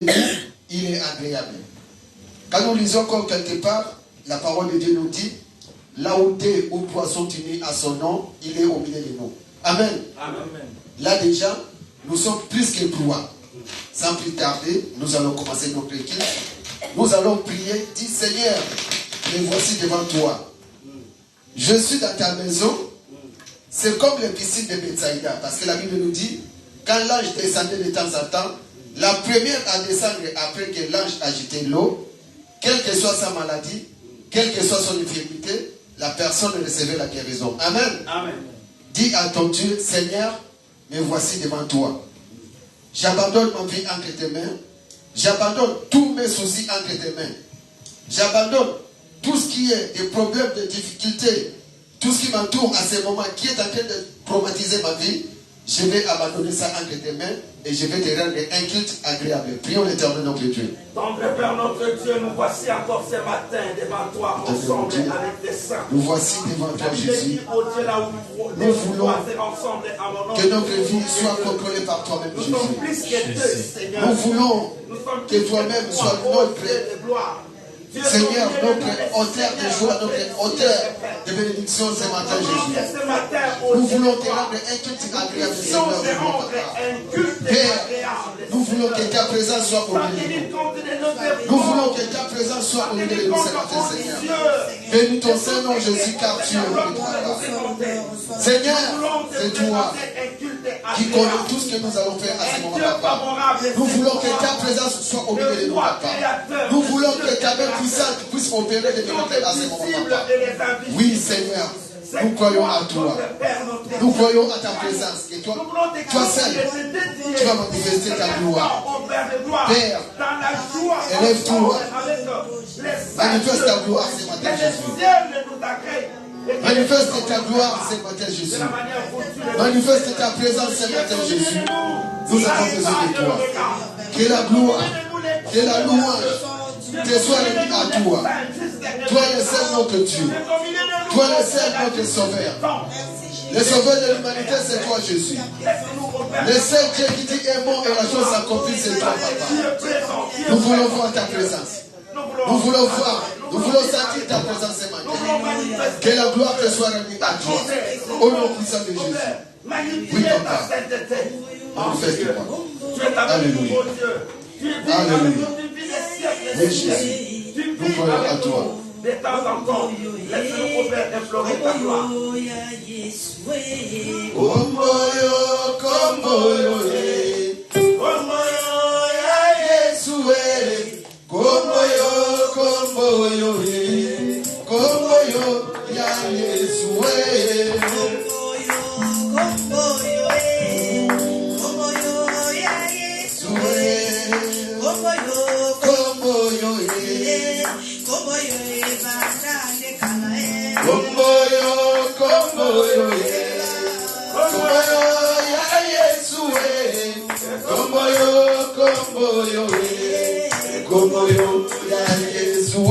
il est agréable. Quand nous lisons comme quelque part, la parole de Dieu nous dit, là où deux ou trois sont unis à son nom, il est au milieu de nous. Amen. Amen. Là déjà, nous sommes plus que trois. Sans plus tarder, nous allons commencer notre équipe. Nous allons prier, dis Seigneur, me voici devant toi. Je suis dans ta maison. C'est comme les piscines de Bethsaïda. Parce que la Bible nous dit, quand l'ange descendait de temps en temps, la première à descendre après que l'ange agitait l'eau, quelle que soit sa maladie, quelle que soit son infirmité, la personne recevait la guérison. Amen. Amen. Dis à ton Dieu, Seigneur, me voici devant toi. J'abandonne ma vie entre tes mains. J'abandonne tous mes soucis entre tes mains. J'abandonne tout ce qui est des problèmes, des difficultés, tout ce qui m'entoure à ce moment, qui est en train de traumatiser ma vie. Je vais abandonner ça entre tes mains et je vais te rendre un culte agréable. Prions l'Éternel notre Dieu. Tendre Père notre Dieu, nous voici encore ce matin devant toi, ensemble avec tes saints. Nous voici devant toi, Jésus. Nous voulons que notre vie soit contrôlée par toi-même, Jésus. Nous voulons que toi-même sois notre Seigneur, notre auteur de joie, notre auteur de bénédiction ce matin, Jésus. Nous voulons te rendre un culte agréable, Seigneur, de notre part. Père, nous voulons que ta présence soit au milieu de nous. Nous voulons que ta présence soit au milieu de nous ce matin, Seigneur. Bénis ton Saint-Nom, Jésus, car tu es au milieu de nous. Seigneur, c'est toi qui connais tout ce que nous allons faire à ce moment, Papa. Nous voulons que ta présence soit au milieu de nous, Papa. Nous voulons que ta main puissante puisse opérer de miracles à ce moment, Papa. Oui, Seigneur, nous croyons à toi. Nous croyons à ta présence. Et toi seul, tu vas manifester ta gloire. Père, élève-toi. Manifeste ta gloire ce matin, Jésus. Manifeste ta gloire ce matin, Jésus. Manifeste ta présence ce matin, Jésus. Nous avons besoin de toi. Que la gloire, que la louange te soit rendue à toi. Toi le seul notre Dieu. Toi le seul notre sauveur. Le sauveur de l'humanité, c'est toi, Jésus. Le seul Dieu qui dit est bon et la chose s'accomplit, c'est toi, Papa. Nous voulons voir ta présence. Nous voulons voir, nous voulons sentir ta présence ce matin. Que la gloire te soit rendue à toi. Au nom puissant de Jésus. Oui, Papa. Manifeste-toi. Alléluia. Alléluia. Oui, Jésus. Nous croyons à toi. De temps en temps, laisse-nous Père implorer ta gloire. Komboyo, komboyo, komboyo, ya Yesu, komboyo, komboyo, komboyo, ya Yesu, komboyo, komboyo, komboyo, ya Yesu, komboyo, komboyo, komboyo, komboyo, komboyo, komboyo, ya Yesu, komboyo, komboyo, komboyo, ya Yesu,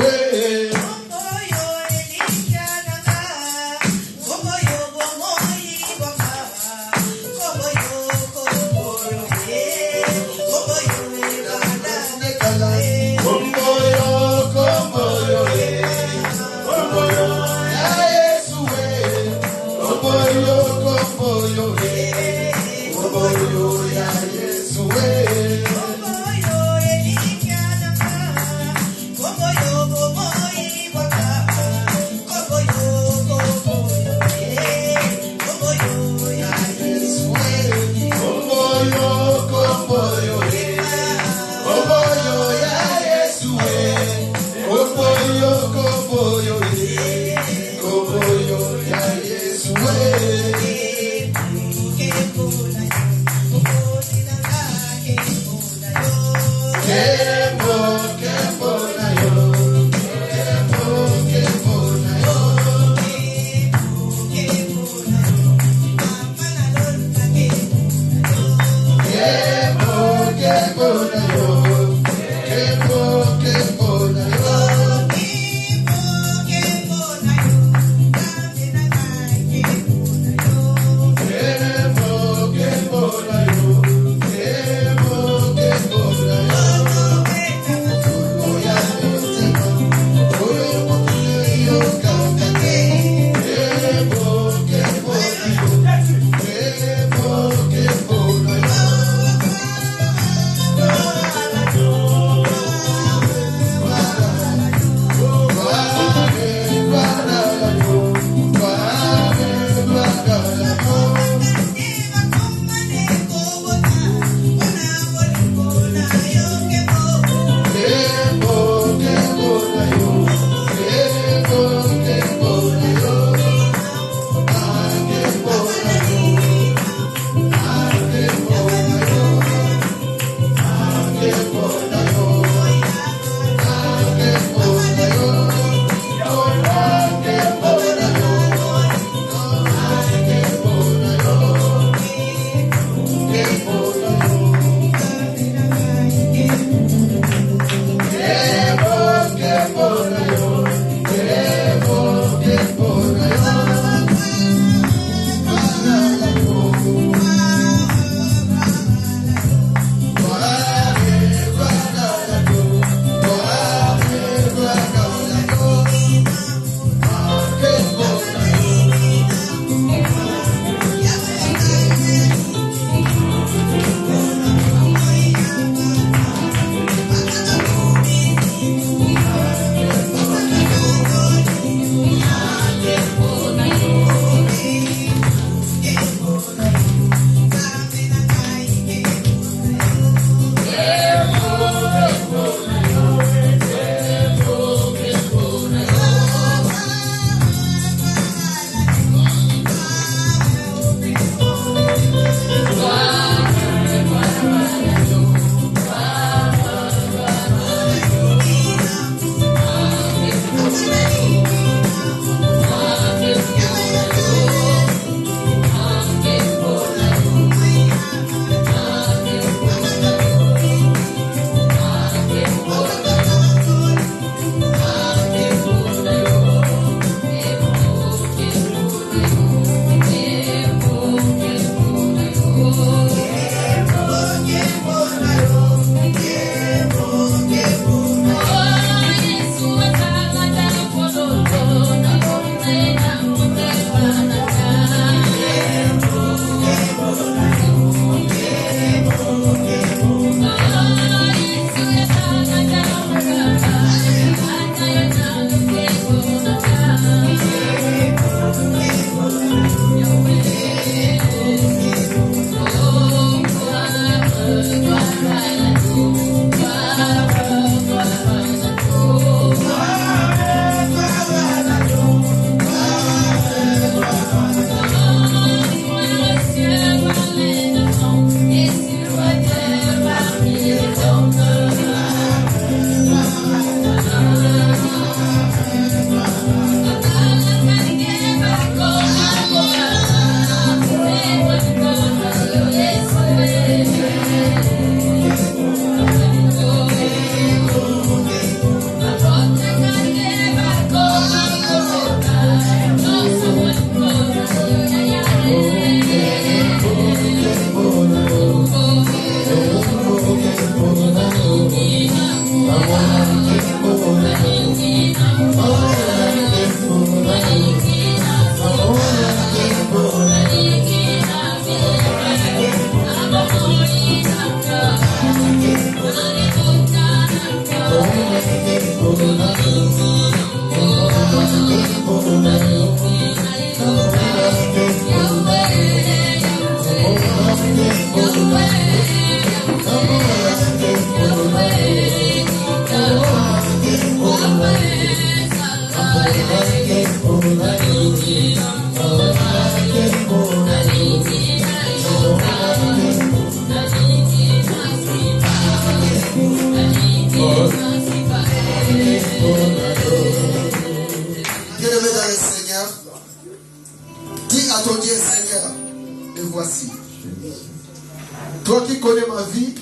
Toi qui connais ma vie,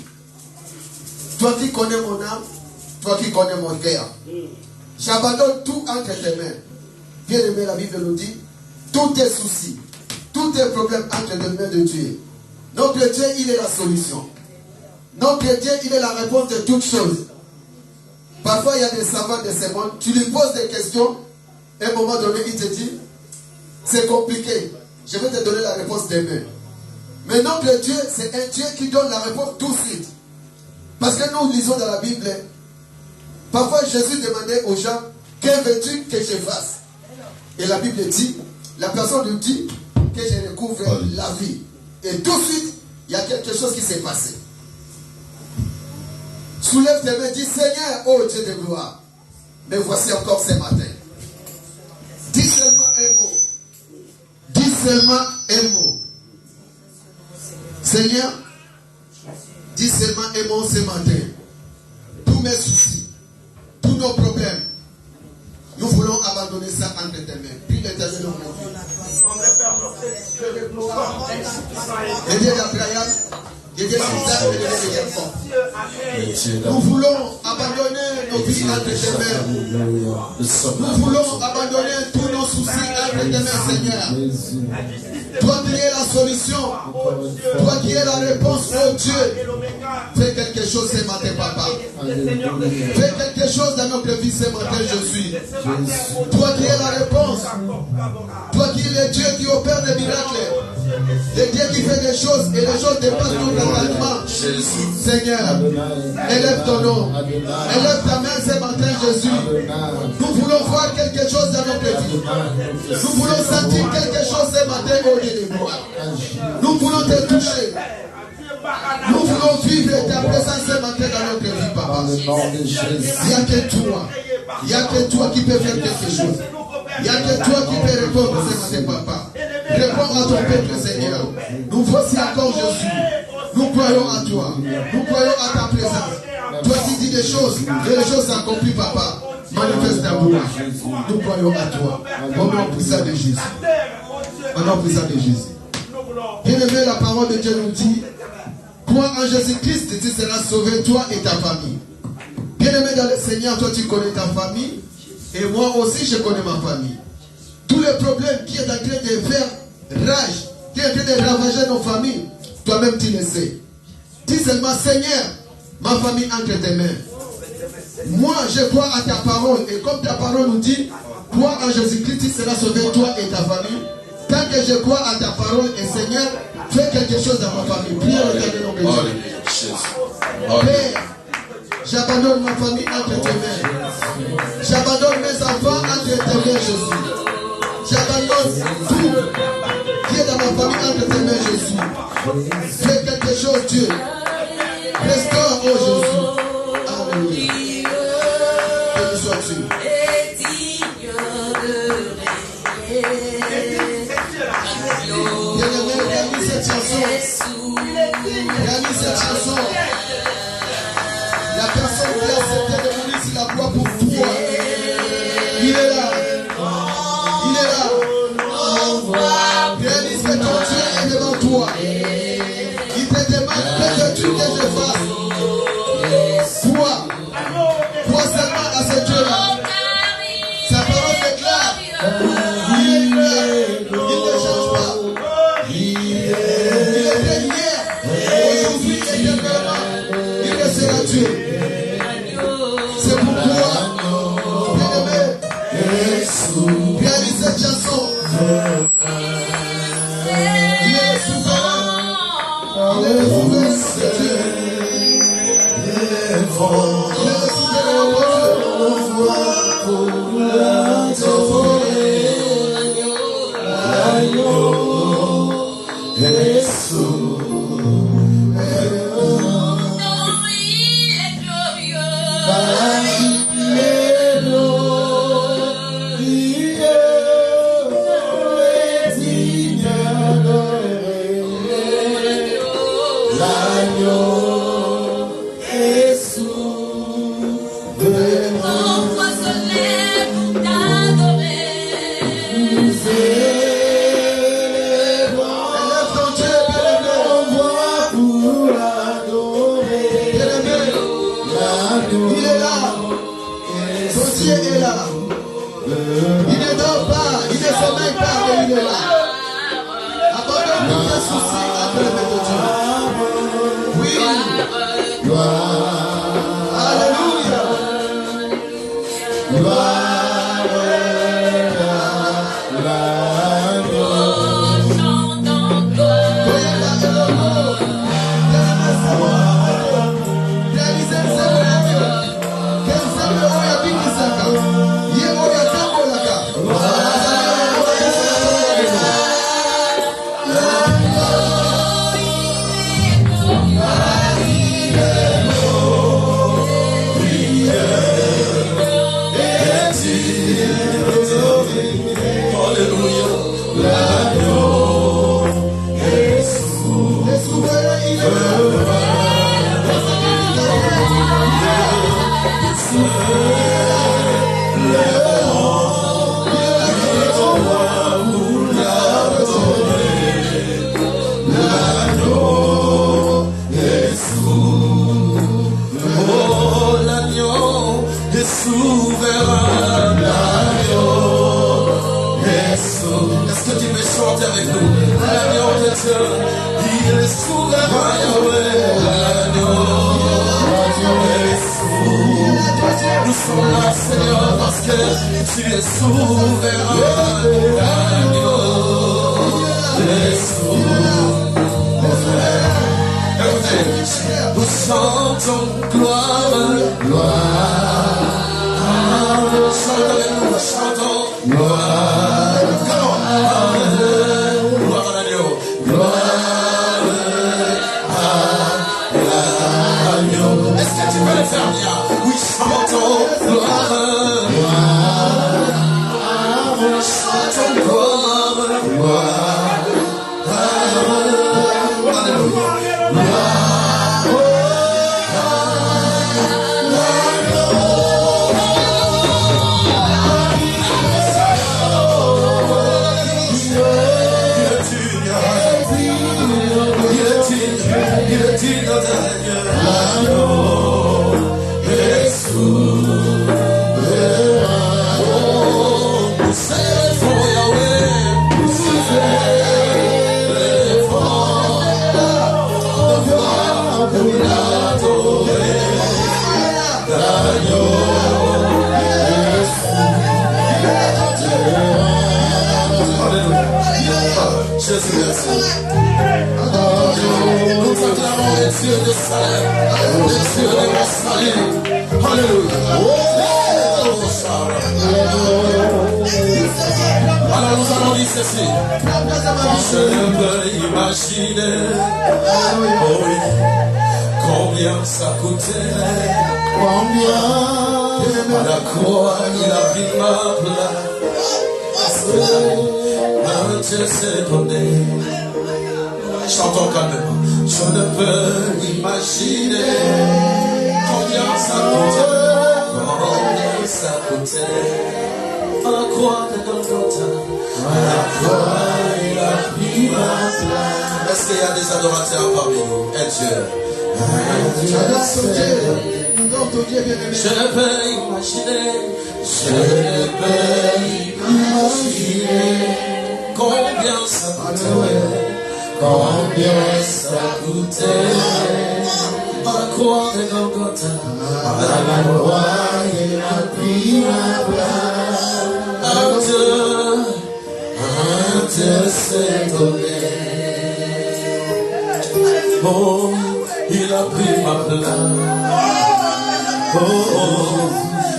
toi qui connais mon âme, toi qui connais mon cœur, j'abandonne tout entre tes mains. Bien aimé, la Bible nous dit, tous tes soucis, tous tes problèmes entre les mains de Dieu. Notre Dieu, il est la solution. Notre Dieu, il est la réponse de toutes choses. Parfois, il y a des savants de ce monde, tu lui poses des questions, à un moment donné, il te dit, c'est compliqué, je vais te donner la réponse demain. Mais notre Dieu, c'est un Dieu qui donne la réponse tout de suite. Parce que nous lisons dans la Bible, parfois Jésus demandait aux gens, que veux-tu que je fasse? Et la Bible dit, la personne lui dit que je recouvre la vie. Et tout de suite, il y a quelque chose qui s'est passé. Soulève tes mains, dis, Seigneur, ô Dieu de gloire, me voici encore ce matin. Dis seulement un mot. Dis seulement un mot. Seigneur, dis seulement un mot ce matin. Tous mes soucis, tous nos problèmes, nous voulons abandonner ça entre tes mains. Puis l'Éternel nous nous voulons abandonner nos vies entre tes mains. Nous voulons abandonner tous nos soucis entre tes mains, Seigneur. Toi qui es la solution, toi qui es la réponse, oh Dieu, fais quelque chose ce matin, Papa. Fais quelque chose dans notre vie ce matin, Jésus. Toi qui es la réponse, toi qui es le Dieu qui opère des miracles, le Dieu qui fait des choses et les choses dépassent tout entendement. Seigneur, élève ton nom, élève ta main ce matin, Jésus. Nous voulons voir quelque chose dans notre vie. Nous voulons sentir quelque chose ce matin au lieu de moi. Nous voulons te toucher. Nous voulons vivre ta présence ce matin dans notre vie, Papa. Il n'y a que toi. Il n'y a que toi qui peux faire quelque chose. Il n'y a que toi qui peux répondre ce matin, Papa. Réponds à ton peuple, Seigneur. Nous voici encore, Jésus. Nous croyons à toi. Nous croyons à ta présence. Toi qui dis des choses, et les choses s'accomplissent, Papa. Manifeste ta boule. Nous croyons à toi. Au nom puissant de Jésus. Au nom puissant de Jésus. Bien-aimé, la parole de Dieu nous dit, crois en Jésus-Christ, tu seras sauvé, toi et ta famille. Bien-aimé dans le Seigneur, toi tu connais ta famille. Et moi aussi je connais ma famille. Tous les problèmes qui est en train de faire rage, qui est en train de ravager nos familles, toi-même tu le sais. Dis seulement, Seigneur, ma famille entre tes mains. Moi je crois à ta parole. Et comme ta parole nous dit, crois en Jésus-Christ, tu seras sauvé, toi et ta famille. Tant que je crois à ta parole, et Seigneur, fais quelque chose dans ma famille. Priez le Seigneur de Dieu. Père, j'abandonne ma famille entre tes mains. J'abandonne mes enfants entre tes mains, Jésus. J'abandonne tout qui est dans ma famille entre tes mains, Jésus. Fais quelque chose, Dieu. Restaure, oh Jésus. Alléluia. Que tu sois Dieu. Bien-aimé, réalise cette chanson. Réalise cette chanson. La personne qui a accepté de mourir sur la croix pour toi, il est là. Il est là. Réalise que ton Dieu est devant toi. Il te demande que veux-tu que je fasse. Crois seulement à ce Dieu-là. Sa parole déclare. Il ne change pas. Il était hier, aujourd'hui, éternellement. Il restera Dieu. cette chanson. Il est souverain. Il est souverain, c'est Dieu. Il est souverain, sais donner. Oh, il a pris ma place. Oh,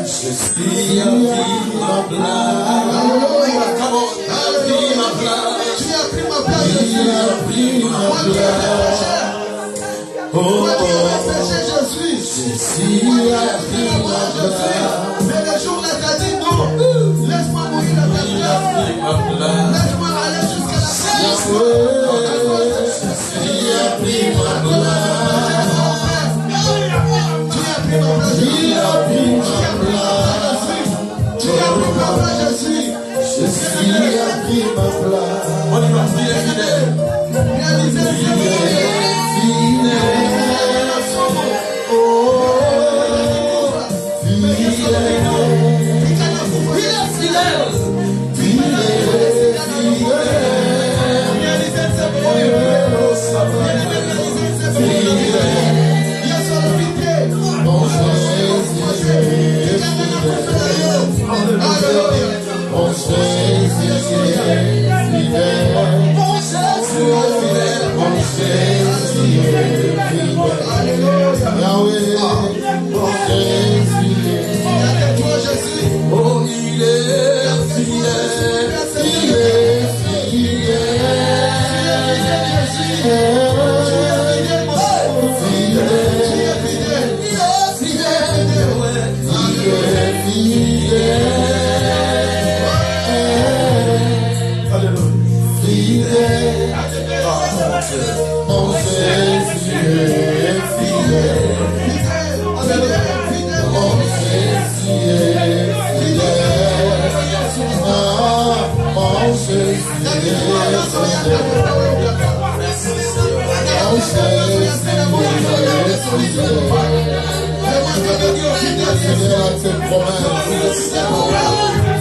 Jésus a pris ma place. Il a pris ma place. Tu as pris ma place. Il a pris ma place. Oh, Jésus a pris ma place. Mais le jour-là, t'as dit non. Laisse-moi mourir à ta place. Laisse-moi aller jusqu'à la fin. Jésus a pris ma place. Il a pris ma place. Tu as pris ma place, Jésus. Jésus a pris ma place. On y va, il est fidèle.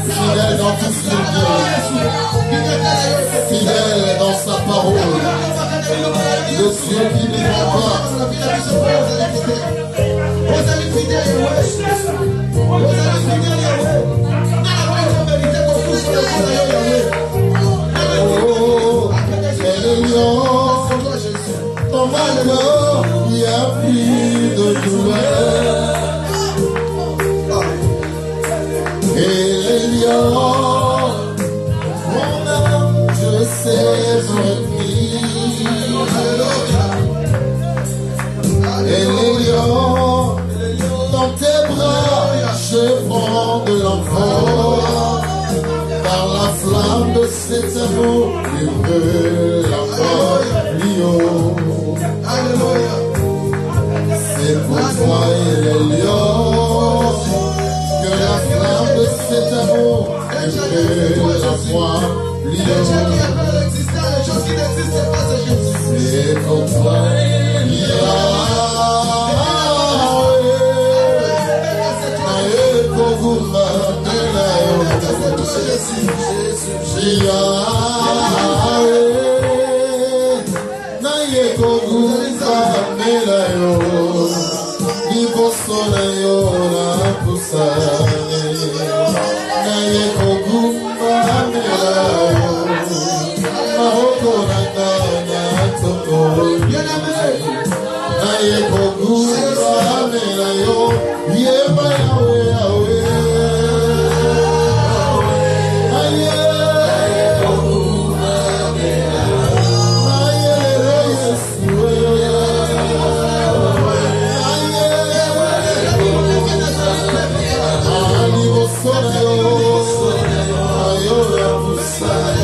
Fidèle dans tout ce qu'il dit, fidèle dans sa parole, le Dieu qui ne ment pas. Oh, c'est le lion, ton malheur, il y a plus de douleur. Et les lions, mon âme, je sais retenir. Et les lions, dans tes bras, je prends de l'enfant. Par la flamme de cet amour, il veut la voir plus haut. C'est pour toi et les lions que la flamme de cet amour, elle veut la voir plus haut. C'est pour toi, Side.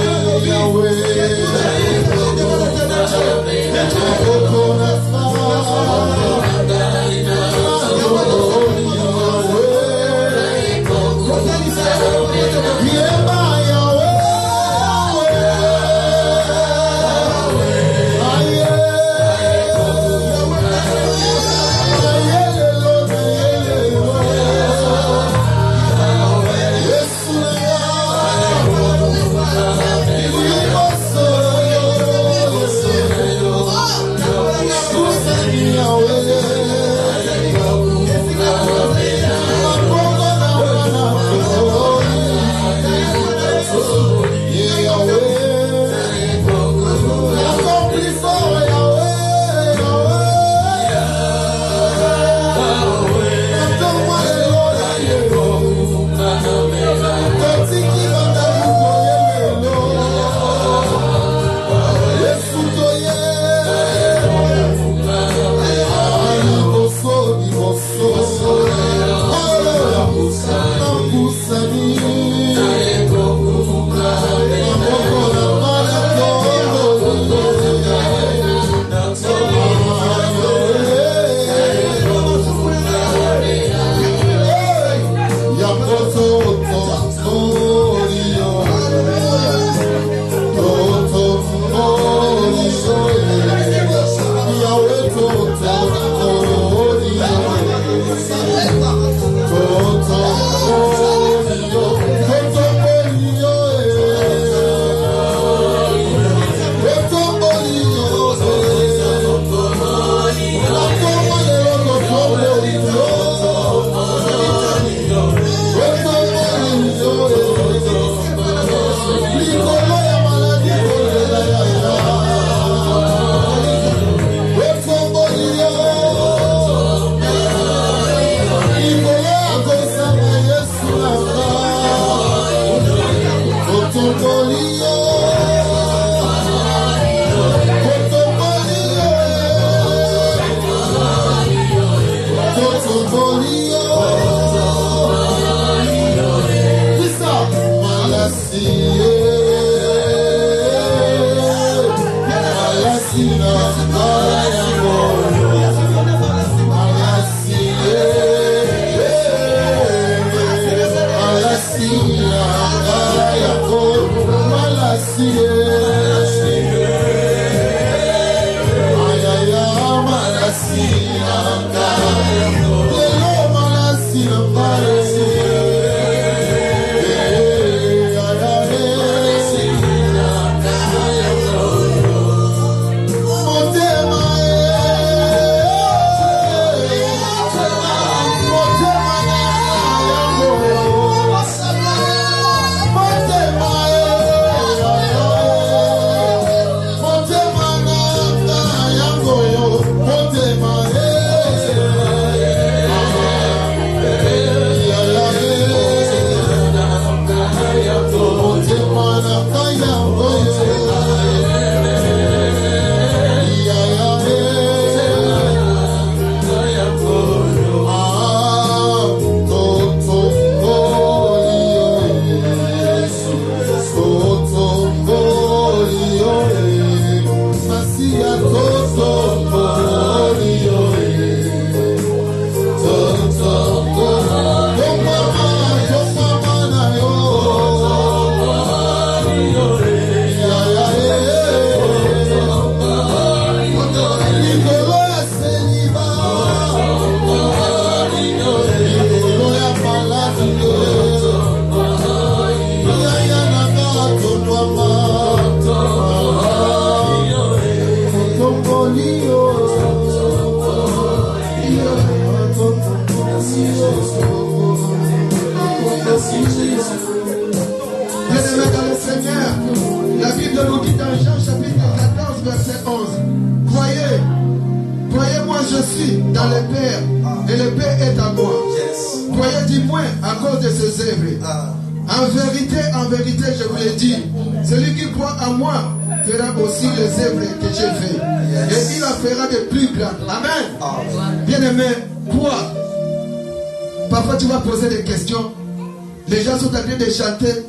Chanter,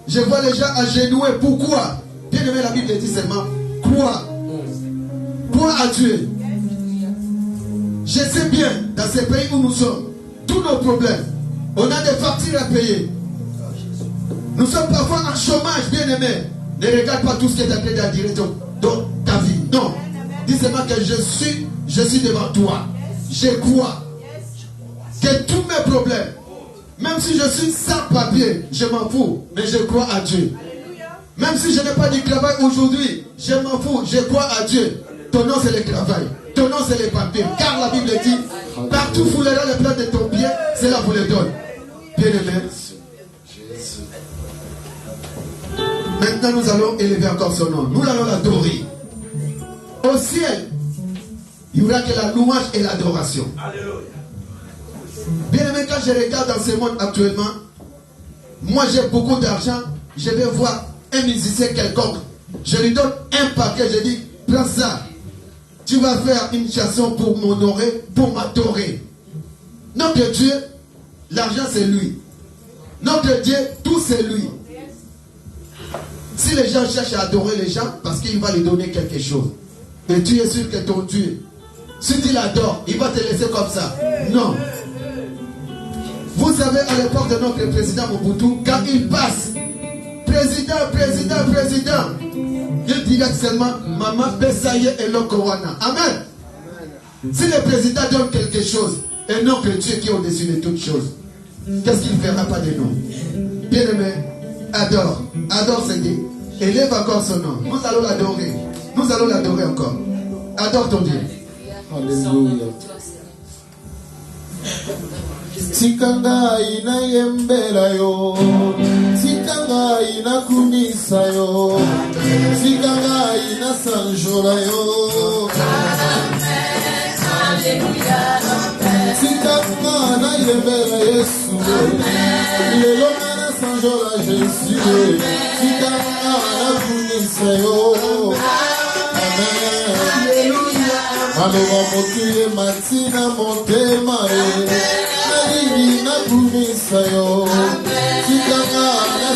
je vois les gens agenouillés. Pourquoi? Bien aimé, la Bible dit seulement crois. Crois à Dieu. Je sais bien, dans ce pays où nous sommes, tous nos problèmes, on a des factures à payer. Nous sommes parfois en chômage, bien aimé. Ne regarde pas tout ce qui est appelé dans direction dans ta vie. Non. Dis seulement que je suis devant toi. Je crois que tous mes problèmes, même si je suis sans papier, je m'en fous, mais je crois à Dieu. Même si je n'ai pas de travail aujourd'hui, je m'en fous, je crois à Dieu. Ton nom c'est le travail, ton nom c'est les papiers. Car la Bible dit, partout foulera les plans de ton pied, cela vous le donne. Bien aimé. Maintenant nous allons élever encore son nom. Nous allons l'adorer. Au ciel, il n'y aura que la louange et l'adoration. Alléluia. Bien aimé, quand je regarde dans ce monde actuellement, moi j'ai beaucoup d'argent, je vais voir un musicien quelconque, je lui donne un paquet, je dis, prends ça, tu vas faire une chanson pour m'honorer, pour m'adorer. Notre Dieu, l'argent c'est lui. Notre Dieu, tout c'est lui. Si les gens cherchent à adorer les gens, parce qu'il va lui donner quelque chose, et tu es sûr que ton Dieu, si tu l'adores, il va te laisser comme ça. Non. Vous savez, à l'époque de notre président Mobutu, quand il passe, président, il dirait seulement, Maman Besaye et Lokowana. Amen. Si le président donne quelque chose, et non que Dieu qui est au-dessus de toutes choses, qu'est-ce qu'il ne fera pas de nous? Bien aimé, adore Seigneur, élève encore son nom. Nous allons l'adorer encore. Adore ton Dieu. Alléluia. Tikanga ina yembera yo, tikanga ina kunisa yo, tikanga ina sanjola yo. Tikanga na yembera Yesu, lelo na sanjola Jésus, tikanga na kunisa yo. Amen. Aloha mokie matina motema e. Na kumisa yo, tikanga na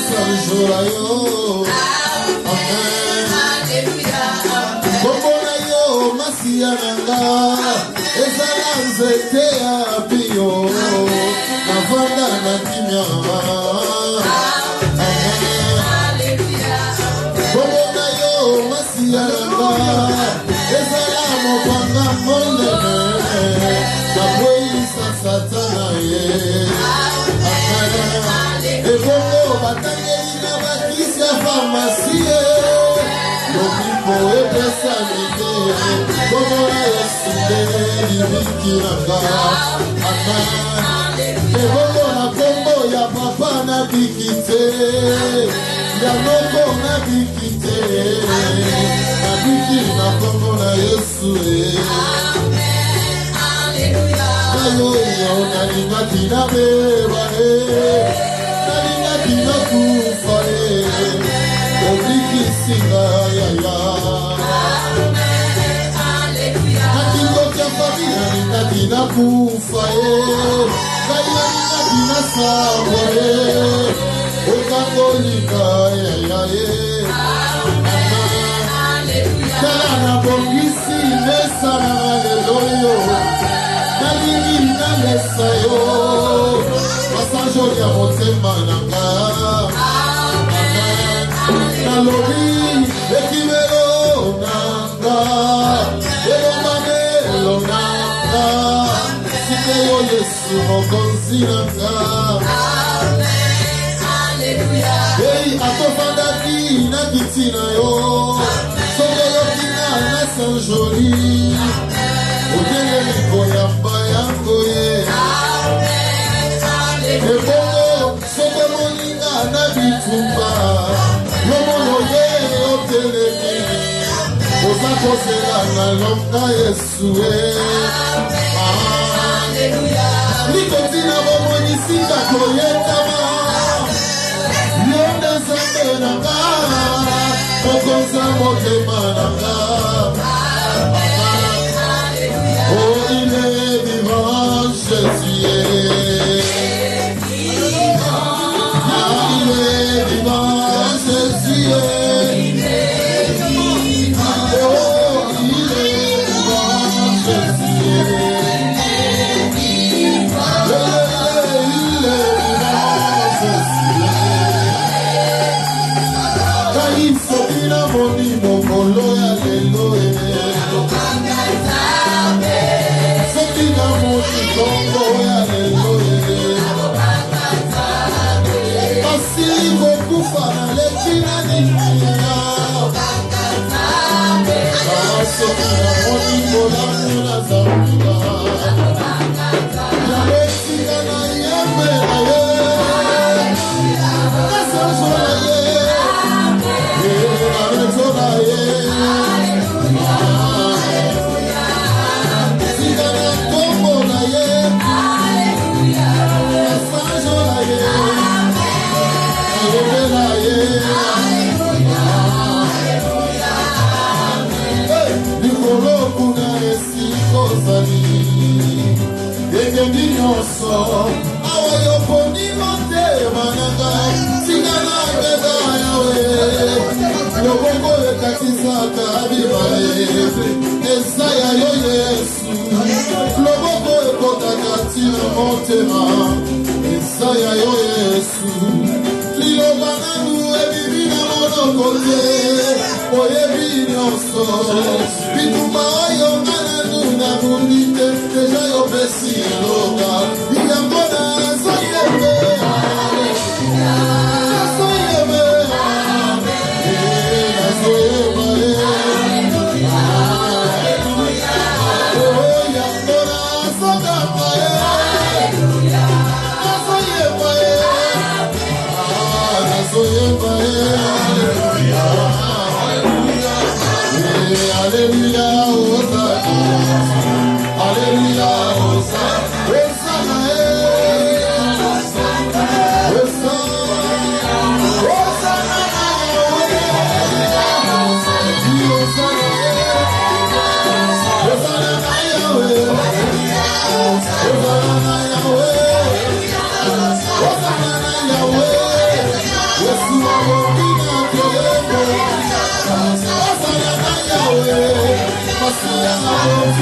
Yeah.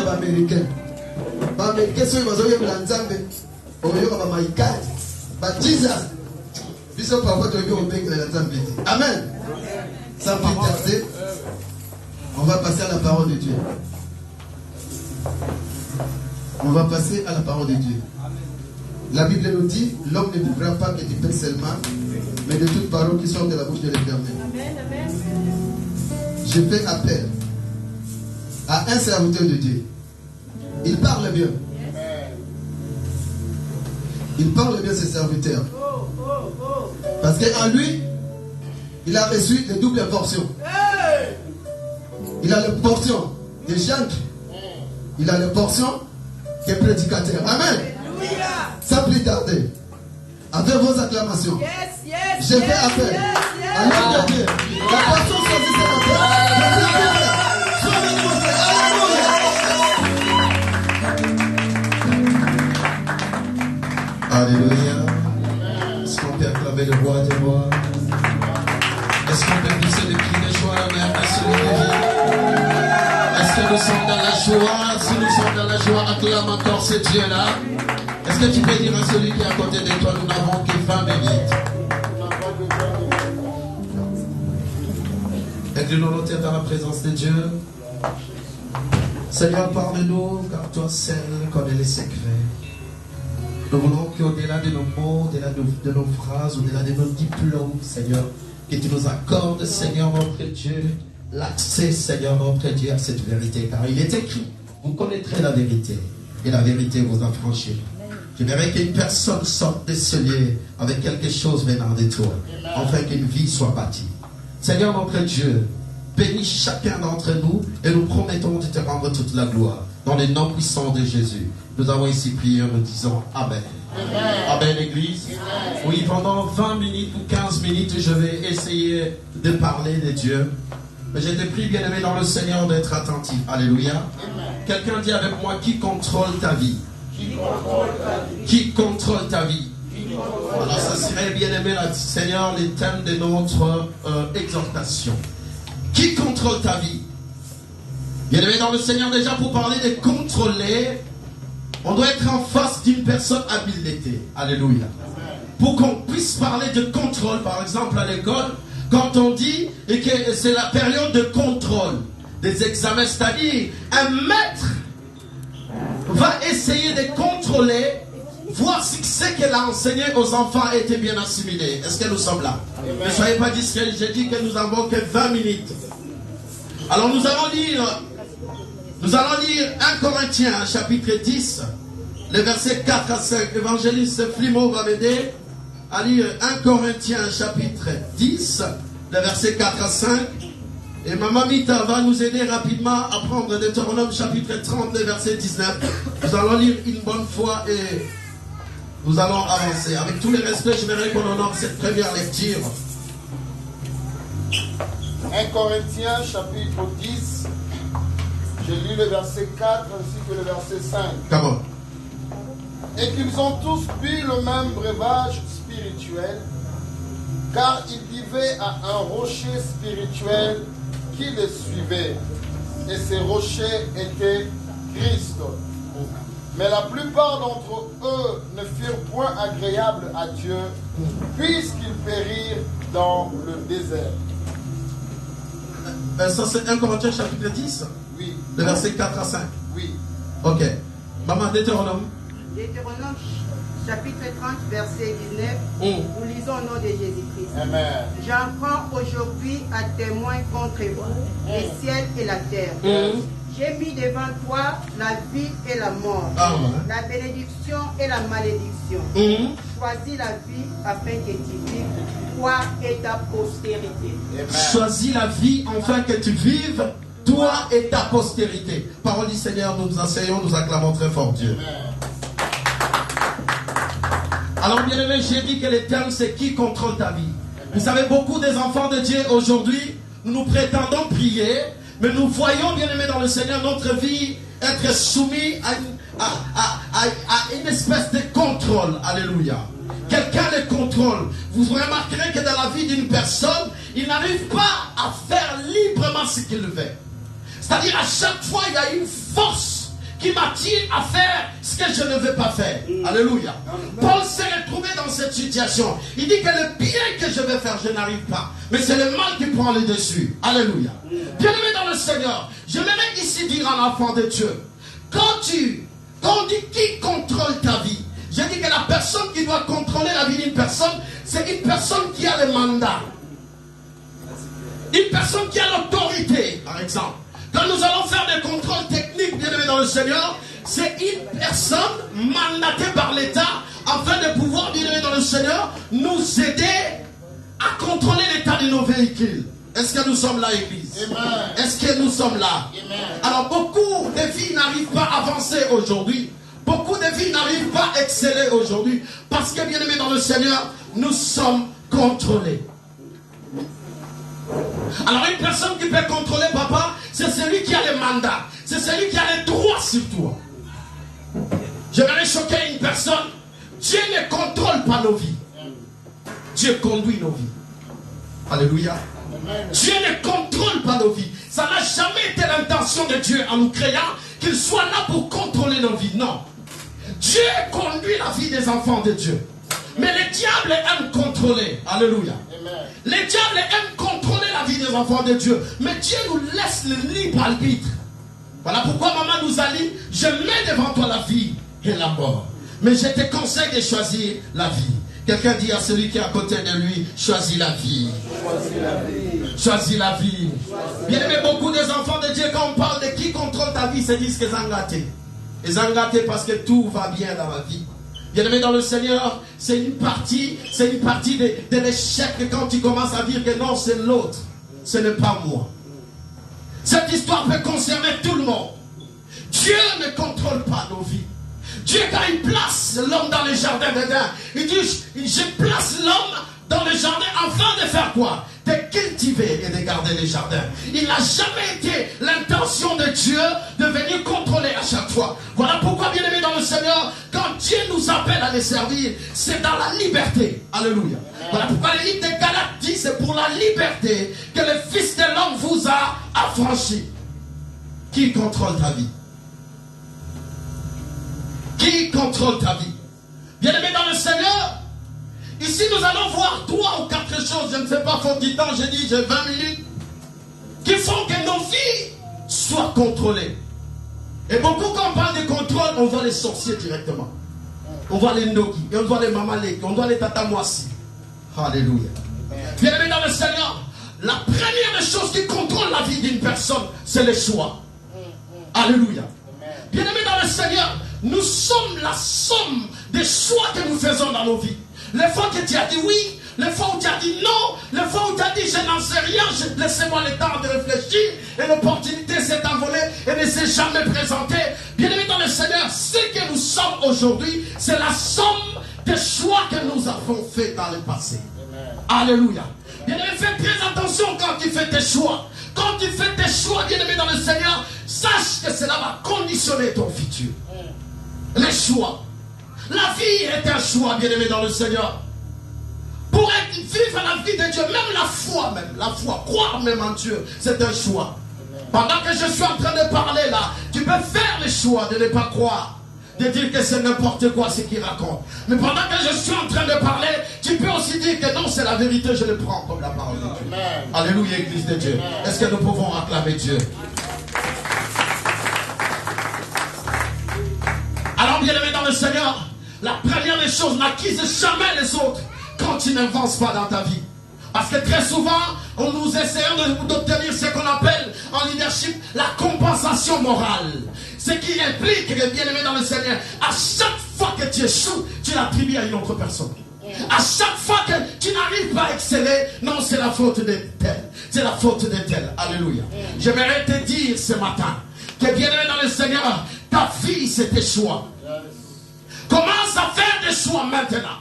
les Américains. Les Américains sont les Nzambe. Jesus. Amen. Sans plus tarder, on va passer à la parole de Dieu. On va passer à la parole de Dieu. La Bible nous dit, l'homme ne vivra pas que du pain seulement, mais de toute parole qui sort de la bouche de l'Éternel. Je fais appel à un serviteur de Dieu. Il parle bien. Il parle bien, ce serviteur. Parce qu'en lui, il a reçu de doubles portions. Il a les portions des gens. Il a les portions des prédicateurs. Amen. Sans plus tarder, avec vos acclamations, je fais appel à l'homme de Dieu. La portion choisie ce matin. Alléluia. Est-ce qu'on peut acclamer le roi des rois? Est-ce qu'on peut pousser le cri de joie même à celui qui vit? Est-ce que nous sommes dans la joie? Si nous sommes dans la joie, acclame encore ce Dieu-là. Est-ce que tu peux dire à celui qui est à côté de toi, nous n'avons que 20 minutes? Inclinons nos têtes dans la présence de Dieu. Seigneur, parle-nous, car toi seul connais les secrets. Nous voulons qu'au-delà de nos mots, au-delà de nos phrases, au-delà de nos diplômes, Seigneur, que tu nous accordes, Seigneur, notre Dieu, l'accès, Seigneur, notre Dieu, à cette vérité. Car il est écrit, vous connaîtrez la vérité, et la vérité vous affranchira. J'aimerais qu'une personne sorte de ce lieu avec quelque chose venant de toi, afin qu'une vie soit bâtie. Seigneur, notre Dieu, bénis chacun d'entre nous, et nous promettons de te rendre toute la gloire. Dans le nom puissant de Jésus, nous avons ici prié, nous disons Amen. Amen, Amen Église. Amen. Oui, pendant 20 minutes ou 15 minutes, je vais essayer de parler de Dieu. Mais je te prie, bien-aimé dans le Seigneur, d'être attentif. Alléluia. Quelqu'un dit avec moi, qui contrôle ta vie? Qui contrôle ta vie? Alors, ça serait, bien-aimé, Seigneur, le thème de notre exhortation. Qui contrôle ta vie? Bien-aimé dans le Seigneur, déjà pour parler de contrôler, on doit être en face d'une personne habilitée. Alléluia. Pour qu'on puisse parler de contrôle, par exemple à l'école, quand on dit que c'est la période de contrôle des examens, c'est-à-dire un maître va essayer de contrôler, voir si ce qu'elle a enseigné aux enfants a été bien assimilé. Est-ce que nous sommes là? Ne soyez pas discrets, j'ai dit que nous avons que 20 minutes. Alors nous allons lire 1 Corinthiens chapitre 10, les versets 4 à 5. Évangéliste Flimo va m'aider à lire 1 Corinthiens chapitre 10, les versets 4 à 5. Et Maman Mita va nous aider rapidement à prendre Deutéronome chapitre 30, les versets 19. Nous allons lire une bonne fois et nous allons avancer. Avec tous les respects, j'aimerais qu'on honore cette première lecture. 1 Corinthiens chapitre 10. J'ai lu le verset 4 ainsi que le verset 5. Come on. Et qu'ils ont tous bu le même breuvage spirituel, car ils vivaient à un rocher spirituel qui les suivait. Et ces rochers étaient Christ. Mais la plupart d'entre eux ne furent point agréables à Dieu, puisqu'ils périrent dans le désert. Ça c'est 1 Corinthiens chapitre 10. Oui. Le verset 4 à 5. Oui. Ok. Maman, Deutéronome. Deutéronome chapitre 30, verset 19. Nous lisons au nom de Jésus-Christ. Amen. J'en prends aujourd'hui à témoin contre vous, les ciels et la terre. J'ai mis devant toi la vie et la mort, la bénédiction et la malédiction. Choisis la vie afin que tu vives, toi et ta postérité. Choisis la vie afin que tu vives, toi et ta postérité. Parole du Seigneur, nous nous enseignons, nous acclamons très fort Dieu. Alors bien aimé, j'ai dit que le terme c'est qui contrôle ta vie. Vous savez, beaucoup des enfants de Dieu aujourd'hui, nous prétendons prier, mais nous voyons, bien aimé dans le Seigneur, notre vie être soumise à une espèce de contrôle. Alléluia. Quelqu'un le contrôle. Vous remarquerez que dans la vie d'une personne, il n'arrive pas à faire librement ce qu'il veut. C'est-à-dire à chaque fois, il y a une force qui m'attire à faire ce que je ne veux pas faire. Alléluia. Paul s'est retrouvé dans cette situation. Il dit que le bien que je veux faire, je n'arrive pas. Mais c'est le mal qui prend le dessus. Alléluia. Bien-aimé dans le Seigneur, j'aimerais ici dire à l'enfant de Dieu, quand on dit qui contrôle ta vie, je dis que la personne qui doit contrôler la vie d'une personne, c'est une personne qui a le mandat. Une personne qui a l'autorité, par exemple. Quand nous allons faire des contrôles techniques, bien aimés dans le Seigneur, c'est une personne mandatée par l'État afin de pouvoir, bien aimés dans le Seigneur, nous aider à contrôler l'état de nos véhicules. Est-ce que nous sommes là, Église? Est-ce que nous sommes là? Amen. Alors, beaucoup de vies n'arrivent pas à avancer aujourd'hui. Beaucoup de vies n'arrivent pas à exceller aujourd'hui. Parce que, bien aimés dans le Seigneur, nous sommes contrôlés. Alors, une personne qui peut contrôler papa, c'est celui qui a le mandat. C'est celui qui a les droits sur toi. Je vais choquer une personne. Dieu ne contrôle pas nos vies. Dieu conduit nos vies. Alléluia. Dieu ne contrôle pas nos vies. Ça n'a jamais été l'intention de Dieu en nous créant qu'il soit là pour contrôler nos vies. Non. Dieu conduit la vie des enfants de Dieu. Mais le diable aime contrôler. Alléluia. Le diable aime contrôler la vie des enfants de Dieu. Mais Dieu nous laisse le libre arbitre. Voilà pourquoi maman nous a dit, je mets devant toi la vie et la mort. Mais je te conseille de choisir la vie. Quelqu'un dit à celui qui est à côté de lui, choisis la vie. Choisis la vie. Choisis la vie. Bien aimé, beaucoup des enfants de Dieu, quand on parle de qui contrôle ta vie, se disent qu'ils sont gâtés. Ils sont gâtés parce que tout va bien dans la vie. Bien aimé dans le Seigneur, c'est une partie de l'échec quand tu commences à dire que non, c'est l'autre. Ce n'est pas moi. Cette histoire peut concerner tout le monde. Dieu ne contrôle pas nos vies. Dieu, quand il place l'homme dans le jardin d'Éden, il dit, je place l'homme dans le jardin afin de faire quoi? De cultiver et de garder les jardins. Il n'a jamais été l'intention de Dieu de venir contrôler à chaque fois. Voilà pourquoi, bien aimé dans le Seigneur, quand Dieu nous appelle à les servir, c'est dans la liberté. Alléluia. Voilà pourquoi le livre de Galates dit, c'est pour la liberté que le Fils de l'homme vous a affranchi. Qui contrôle ta vie? Qui contrôle ta vie? Bien aimé dans le Seigneur, ici nous allons voir 3 ou 4 choses, je ne fais pas faute du temps, j'ai dit j'ai 20 minutes, qui font que nos vies soient contrôlées. Et beaucoup quand on parle de contrôle, on voit les sorciers directement. On voit les Nogi, et on voit les Mamalek, on voit les Tata Moissi. Alléluia. Bien aimé dans le Seigneur, la première des choses qui contrôle la vie d'une personne, c'est le choix. Alléluia. Bien aimé dans le Seigneur, nous sommes la somme des choix que nous faisons dans nos vies. Les fois que tu as dit oui, les fois où tu as dit non, les fois où tu as dit je n'en sais rien, laissez-moi le temps de réfléchir, et l'opportunité s'est envolée et ne s'est jamais présentée. Bien aimé dans le Seigneur, ce que nous sommes aujourd'hui, c'est la somme des choix que nous avons faits dans le passé. Alléluia. Bien aimé, fais très attention quand tu fais tes choix. Quand tu fais tes choix, bien aimé dans le Seigneur, sache que cela va conditionner ton futur. Les choix. La vie est un choix, bien aimé dans le Seigneur. Pour vivre la vie de Dieu, même la foi, croire même en Dieu, c'est un choix. Pendant que je suis en train de parler là, tu peux faire le choix de ne pas croire, de dire que c'est n'importe quoi ce qu'il raconte. Mais pendant que je suis en train de parler, tu peux aussi dire que non, c'est la vérité, je le prends comme la parole de Dieu. Amen. Alléluia, Église de Dieu. Est-ce que nous pouvons acclamer Dieu? Alors, bien aimé dans le Seigneur, la première des choses, n'acquise jamais les autres quand tu n'avances pas dans ta vie. Parce que très souvent, nous essayons d'obtenir ce qu'on appelle en leadership la compensation morale. Ce qui implique que, bien aimé dans le Seigneur, à chaque fois que tu échoues, tu l'attribues à une autre personne. À chaque fois que tu n'arrives pas à exceller, non, c'est la faute de tel. C'est la faute de tel. Alléluia. J'aimerais te dire ce matin que, bien aimé dans le Seigneur, ta vie, c'est tes choix. Commence à faire des choix maintenant.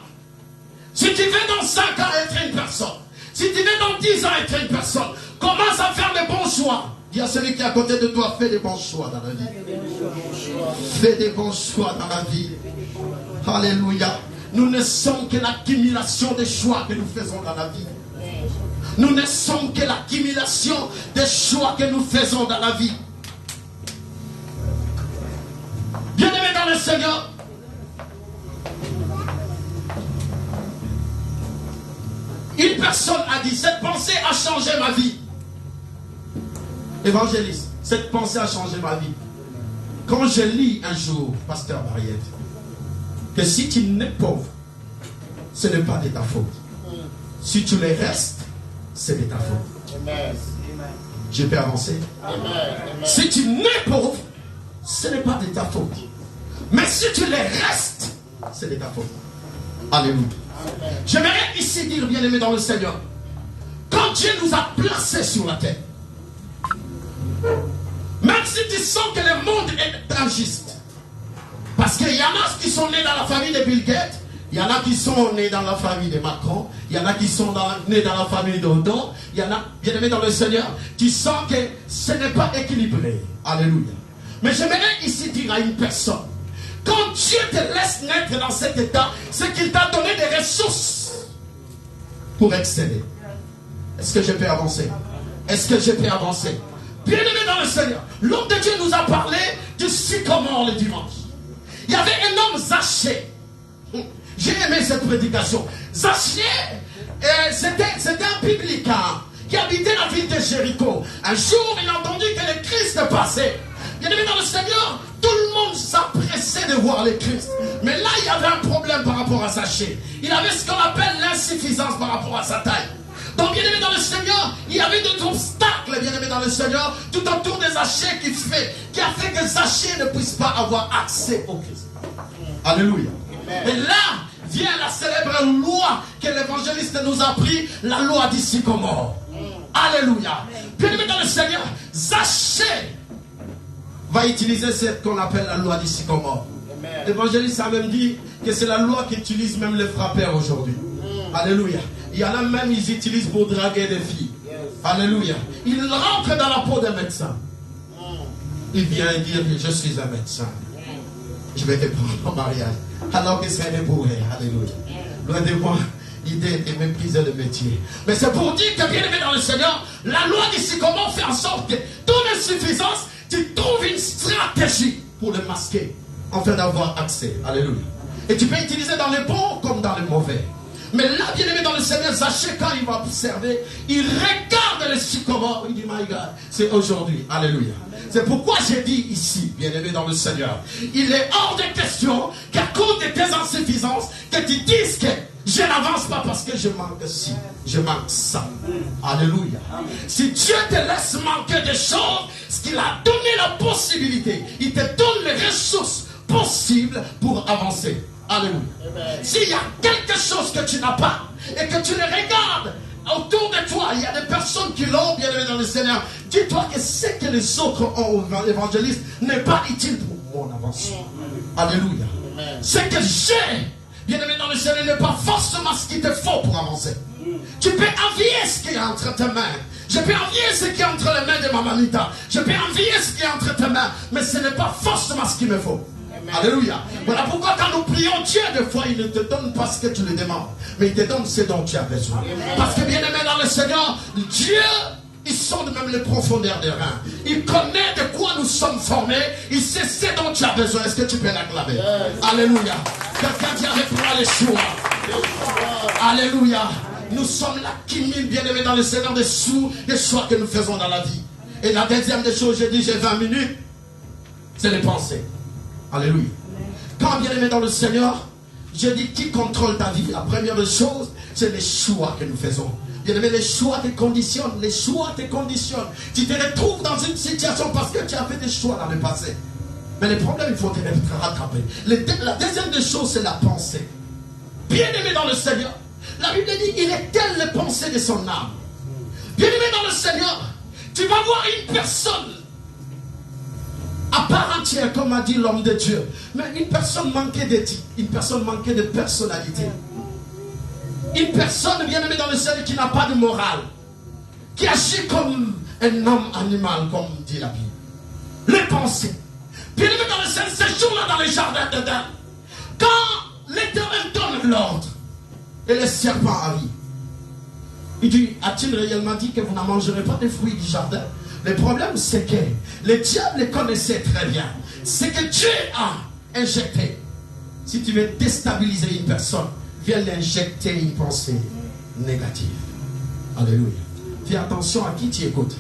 Si tu veux dans 5 ans être une personne, si tu veux dans 10 ans être une personne, commence à faire des bons choix. Dis à celui qui est à côté de toi, fais des bons choix dans la vie. Fais des bons choix dans la vie. Alléluia. Nous ne sommes que l'accumulation des choix que nous faisons dans la vie. Nous ne sommes que l'accumulation des choix que nous faisons dans la vie. le Seigneur, une personne a dit, cette pensée a changé ma vie. Évangéliste, cette pensée a changé ma vie. Quand je lis un jour, pasteur Mariette, que si tu n'es pauvre, ce n'est pas de ta faute. Si tu les restes, c'est de ta faute. Amen. Je peux avancer. Si tu n'es pauvre, ce n'est pas de ta faute. Mais si tu les restes, c'est de ta faute. Alléluia. J'aimerais ici dire, bien-aimé dans le Seigneur, quand Dieu nous a placés sur la terre, même si tu sens que le monde est injuste, parce qu'il y en a qui sont nés dans la famille de Bill Gates, il y en a qui sont nés dans la famille de Macron, il y en a qui sont nés dans la famille d'Odon, il y en a, bien aimé dans le Seigneur, tu sens que ce n'est pas équilibré. Alléluia. Mais j'aimerais ici dire à une personne, quand Dieu te laisse naître dans cet état, c'est qu'il t'a donné des ressources pour exceller. Est-ce que je peux avancer? Est-ce que je peux avancer? Bien aimé dans le Seigneur, l'homme de Dieu nous a parlé du sycomore le dimanche. Il y avait un homme Zachée. J'ai aimé cette prédication. Zachée, c'était un publicain qui habitait la ville de Jéricho. Un jour, il a entendu que le Christ passait. Bien aimé dans le Seigneur, tout le monde s'empressait de voir le Christ. Mais là, il y avait un problème par rapport à Zachée. Il avait ce qu'on appelle l'insuffisance par rapport à sa taille. Donc, bien aimé dans le Seigneur, il y avait des obstacles, bien aimé dans le Seigneur, tout autour de Zachée qui a fait que Zachée ne puisse pas avoir accès au Christ. Alléluia. Et là vient la célèbre loi que l'évangéliste nous a pris, la loi du sycomore. Alléluia. Bien aimé dans le Seigneur, Zachée va utiliser ce qu'on appelle la loi du sycomore. L'évangéliste a même dit que c'est la loi qu'utilisent même les frappeurs aujourd'hui. Alléluia. Il y en a même, ils utilisent pour draguer des filles. Alléluia. Ils rentrent dans la peau d'un médecin. Il vient dire, je suis un médecin. Je vais te prendre en mariage. Alors que c'est un bourré. Alléluia. Loin de moi, l'idée de mépriser le métier. Mais c'est pour dire que, bien aimé dans le Seigneur, la loi du sycomore fait en sorte que ton insuffisance, tu trouves une stratégie pour le masquer, afin d'avoir accès. Alléluia. Et tu peux utiliser dans les bons comme dans les mauvais. Mais là, bien aimé dans le Seigneur, Zachée, quand il va observer, il regarde le sycomore. Il dit, my God, c'est aujourd'hui. Alléluia. C'est pourquoi j'ai dit ici, bien aimé dans le Seigneur, il est hors de question qu'à cause de tes insuffisances, que tu dises que je n'avance pas parce que je manque ci, je manque ça. Alléluia. Si Dieu te laisse manquer des choses, ce qu'il a donné la possibilité, il te donne les ressources possibles pour avancer. Alléluia. S'il y a quelque chose que tu n'as pas et que tu le regardes autour de toi, il y a des personnes qui l'ont, bien aimé dans le Seigneur. Dis-toi que ce que les autres ont, évangélistes, n'est pas utile pour mon avancement. Alléluia. Ce que j'ai, bien aimé dans le Seigneur, n'est pas forcément ce qu'il te faut pour avancer. Tu peux envier ce qui est entre tes mains. Je peux envier ce qui est entre les mains de ma mamita. Je peux envier ce qui est entre tes mains. Mais ce n'est pas forcément ce qu'il me faut. Alléluia. Voilà pourquoi quand nous prions Dieu, des fois il ne te donne pas ce que tu lui demandes, mais il te donne ce dont tu as besoin. Parce que bien aimé dans le Seigneur, Dieu, il sonde même les profondeurs des reins. Il connaît de quoi nous sommes formés. Il sait ce dont tu as besoin. Est-ce que tu peux l'acclamer? Alléluia. Quelqu'un dit avec moi les choix. Alléluia. Nous sommes là qui mille, bien aimé dans le Seigneur, des choix que nous faisons dans la vie. Et la deuxième des choses, j'ai dit j'ai 20 minutes, c'est les pensées. Alléluia. Quand bien aimé dans le Seigneur, je dis qui contrôle ta vie. La première des choses, c'est les choix que nous faisons. Bien aimé, les choix te conditionnent. Les choix te conditionnent. Tu te retrouves dans une situation parce que tu as fait des choix dans le passé. Mais le problème, il faut te rattraper. La deuxième des choses, c'est la pensée. Bien aimé dans le Seigneur, la Bible dit, il est tel les pensées de son âme. Bien aimé dans le Seigneur, tu vas voir une personne à part entière, comme a dit l'homme de Dieu. Mais une personne manquée d'éthique, une personne manquée de personnalité. Une personne bien aimée dans le Seigneur qui n'a pas de morale. Qui agit comme un homme animal, comme dit la Bible. Les pensées. Bien aimé dans le Seigneur, ces jours-là dans les jardins d'Éden, quand l'Éternel donne l'ordre, et le serpent arrive. Il dit, a-t-il réellement dit que vous n'en mangerez pas des fruits du jardin? Le problème, c'est que le diable connaissait très bien. C'est que Dieu a injecter, si tu veux déstabiliser une personne, viens l'injecter une pensée négative. Alléluia. Fais attention à qui tu écoutes.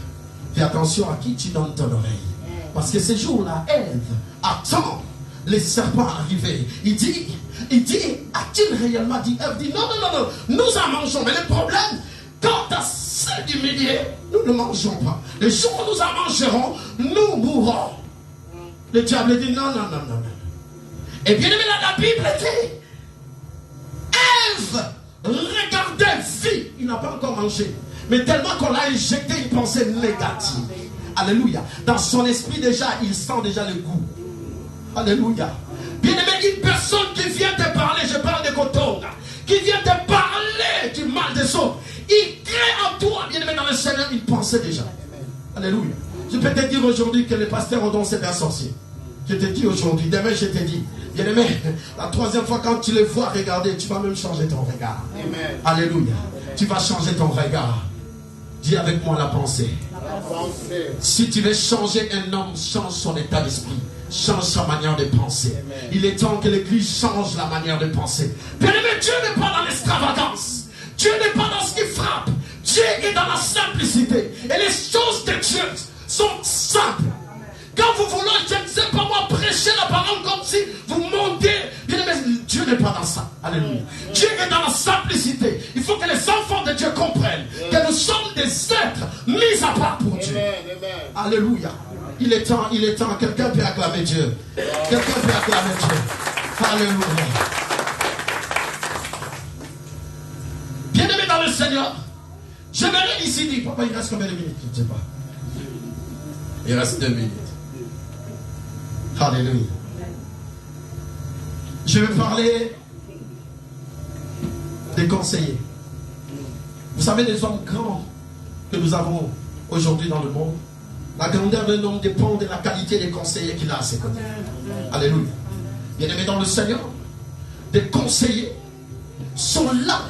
Fais attention à qui tu donnes ton oreille. Parce que ces jours-là, Ève attend les serpents arriver. Il dit, a-t-il réellement dit? Ève dit, non, nous en mangeons. Mais le problème, quant à ceux du milieu, nous ne mangeons pas. Le jour où nous en mangerons, nous mourrons. Le diable dit, non. Et bien aimé, la Bible dit, Ève regardait, vit, il n'a pas encore mangé. Mais tellement qu'on l'a injecté une pensée négative. Alléluia. Dans son esprit déjà, il sent déjà le goût. Alléluia. Bien aimé, une personne qui vient te parler, je parle de coton, qui vient te parler du mal des autres, il crée en toi, bien aimé, dans le Seigneur, une pensée déjà. Alléluia. Je peux te dire aujourd'hui que les pasteurs ont dansé d'un sorcier. Je te dis aujourd'hui, demain je te dis, bien aimé, la troisième fois quand tu les vois regarder, tu vas même changer ton regard. Amen. Alléluia. Tu vas changer ton regard. Dis avec moi la pensée. Si tu veux changer un homme, change son état d'esprit. Change sa manière de penser. Amen. Il est temps que l'Église change la manière de penser. Bien aimé, Dieu n'est pas dans l'extravagance. Dieu n'est pas dans ce qui frappe. Dieu est dans la simplicité. Et les choses de Dieu sont simples. Quand vous voulez, je ne sais pas moi, prêcher la parole comme si vous montez. Bien aimé, Dieu n'est pas dans ça. Alléluia. Dieu est dans la simplicité. Il faut que les enfants de Dieu comprennent que nous sommes des êtres mis à part pour Dieu. Alléluia. Il est temps. Quelqu'un peut acclamer Dieu. Quelqu'un peut acclamer Dieu. Alléluia. Bien-aimé dans le Seigneur, j'aimerais ici dire, papa, il reste combien de minutes? Je ne sais pas. Il reste 2 minutes. Alléluia. Je vais parler des conseillers. Vous savez, les hommes grands que nous avons aujourd'hui dans le monde, la grandeur d'un homme dépend de la qualité des conseillers qu'il a à ses côtés. Alléluia. Bien-aimés dans le Seigneur, des conseillers sont là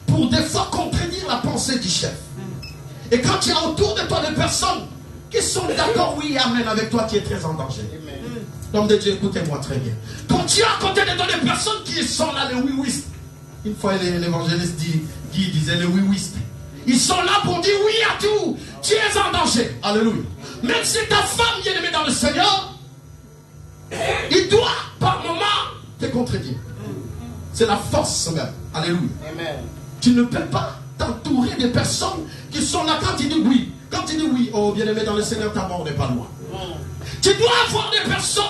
pour des fois contredire la pensée du chef. Et quand tu as autour de toi des personnes qui sont d'accord, oui, amen, avec toi, tu es très en danger. L'homme de Dieu, écoutez-moi très bien. Quand tu as à côté de toi des personnes qui sont là, les oui-wistes. Une fois, l'évangéliste Guy disait les oui-wistes. Ils sont là pour dire oui à tout. Tu es en danger. Alléluia. Même si ta femme vient aimer dans le Seigneur, il doit par moment te contredire. C'est la force même. Alléluia. Amen. Tu ne peux pas t'entourer de personnes qui sont là quand tu dis oui. Quand tu dis oui, oh bien-aimé dans le Seigneur, ta mort n'est pas loin. Tu dois avoir des personnes.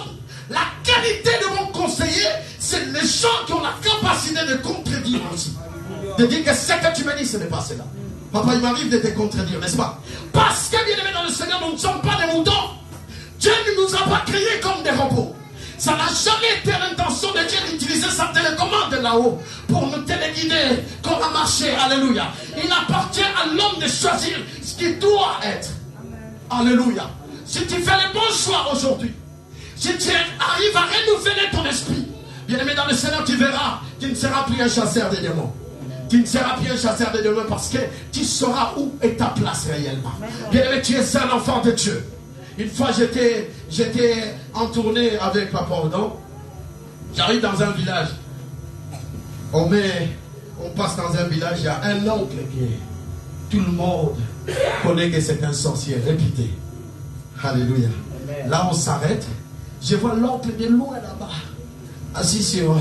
La qualité de mon conseiller, c'est les gens qui ont la capacité de contredire aussi. De dire que ce que tu me dis, ce n'est pas cela. Papa, il m'arrive de te contredire, n'est-ce pas? Parce que bien aimé dans le Seigneur, nous ne sommes pas des moutons. Dieu ne nous a pas créés comme des robots. Ça n'a jamais été l'intention de Dieu d'utiliser sa télécommande là-haut pour nous téléguider, comment marcher. Alléluia. Il appartient à l'homme de choisir ce qui doit être. Alléluia. Si tu fais le bon choix aujourd'hui, si tu arrives à renouveler ton esprit, bien aimé dans le Seigneur, tu verras, tu ne seras plus un chasseur de démons. Tu ne seras plus un chasseur de démons parce que tu sauras où est ta place réellement. Bien aimé, tu es un enfant de Dieu. Une fois, j'étais en tournée avec Papa Odon. J'arrive dans un village. On passe dans un village, il y a un oncle qui est. Tout le monde connaît que c'est un sorcier réputé. Alléluia. Amen. Là, on s'arrête. Je vois l'oncle de loin là-bas, assis sur.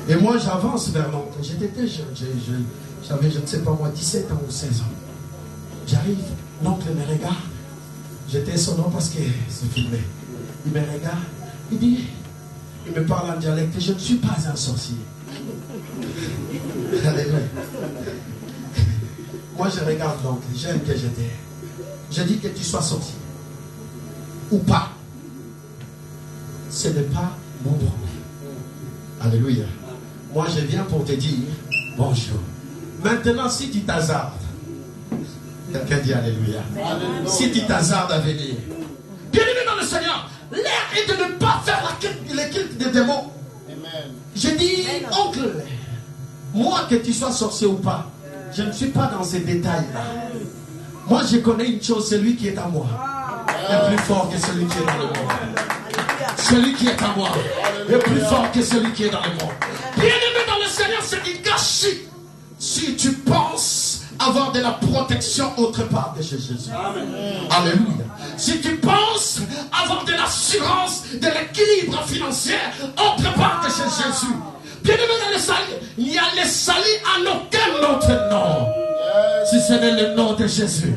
Et moi, j'avance vers l'oncle. J'étais jeune. J'avais, je ne sais pas moi, 17 ans ou 16 ans. J'arrive, l'oncle me regarde. J'étais son nom parce que c'est filmé. Il me regarde, il me parle en dialecte. Je ne suis pas un sorcier. Alléluia. Moi, je regarde l'oncle, j'aime que j'étais. Je dis que tu sois sorcier ou pas. Ce n'est pas mon problème. Alléluia. Moi, je viens pour te dire bonjour. Maintenant, si tu t'hasardes, quelqu'un dit Alléluia. Alléluia. Si tu t'hasardes à venir, bienvenue dans le Seigneur. L'air est de ne pas faire le culte des démons. Amen. Je dis, oncle, moi que tu sois sorcier ou pas, je ne suis pas dans ces détails-là. Moi, je connais une chose, celui qui est à moi est plus fort que celui qui est dans le monde. celui qui est à moi est plus fort que celui qui est dans le monde. Bien-aimé dans le Seigneur, c'est du gâchis si tu penses avoir de la protection autre part de chez Jésus. Amen. Alléluia. Si tu penses avoir de l'assurance, de l'équilibre financier autre part de chez Jésus. Bien-aimé dans le salut, il y a le salut en aucun autre nom. Si ce n'est le nom de Jésus.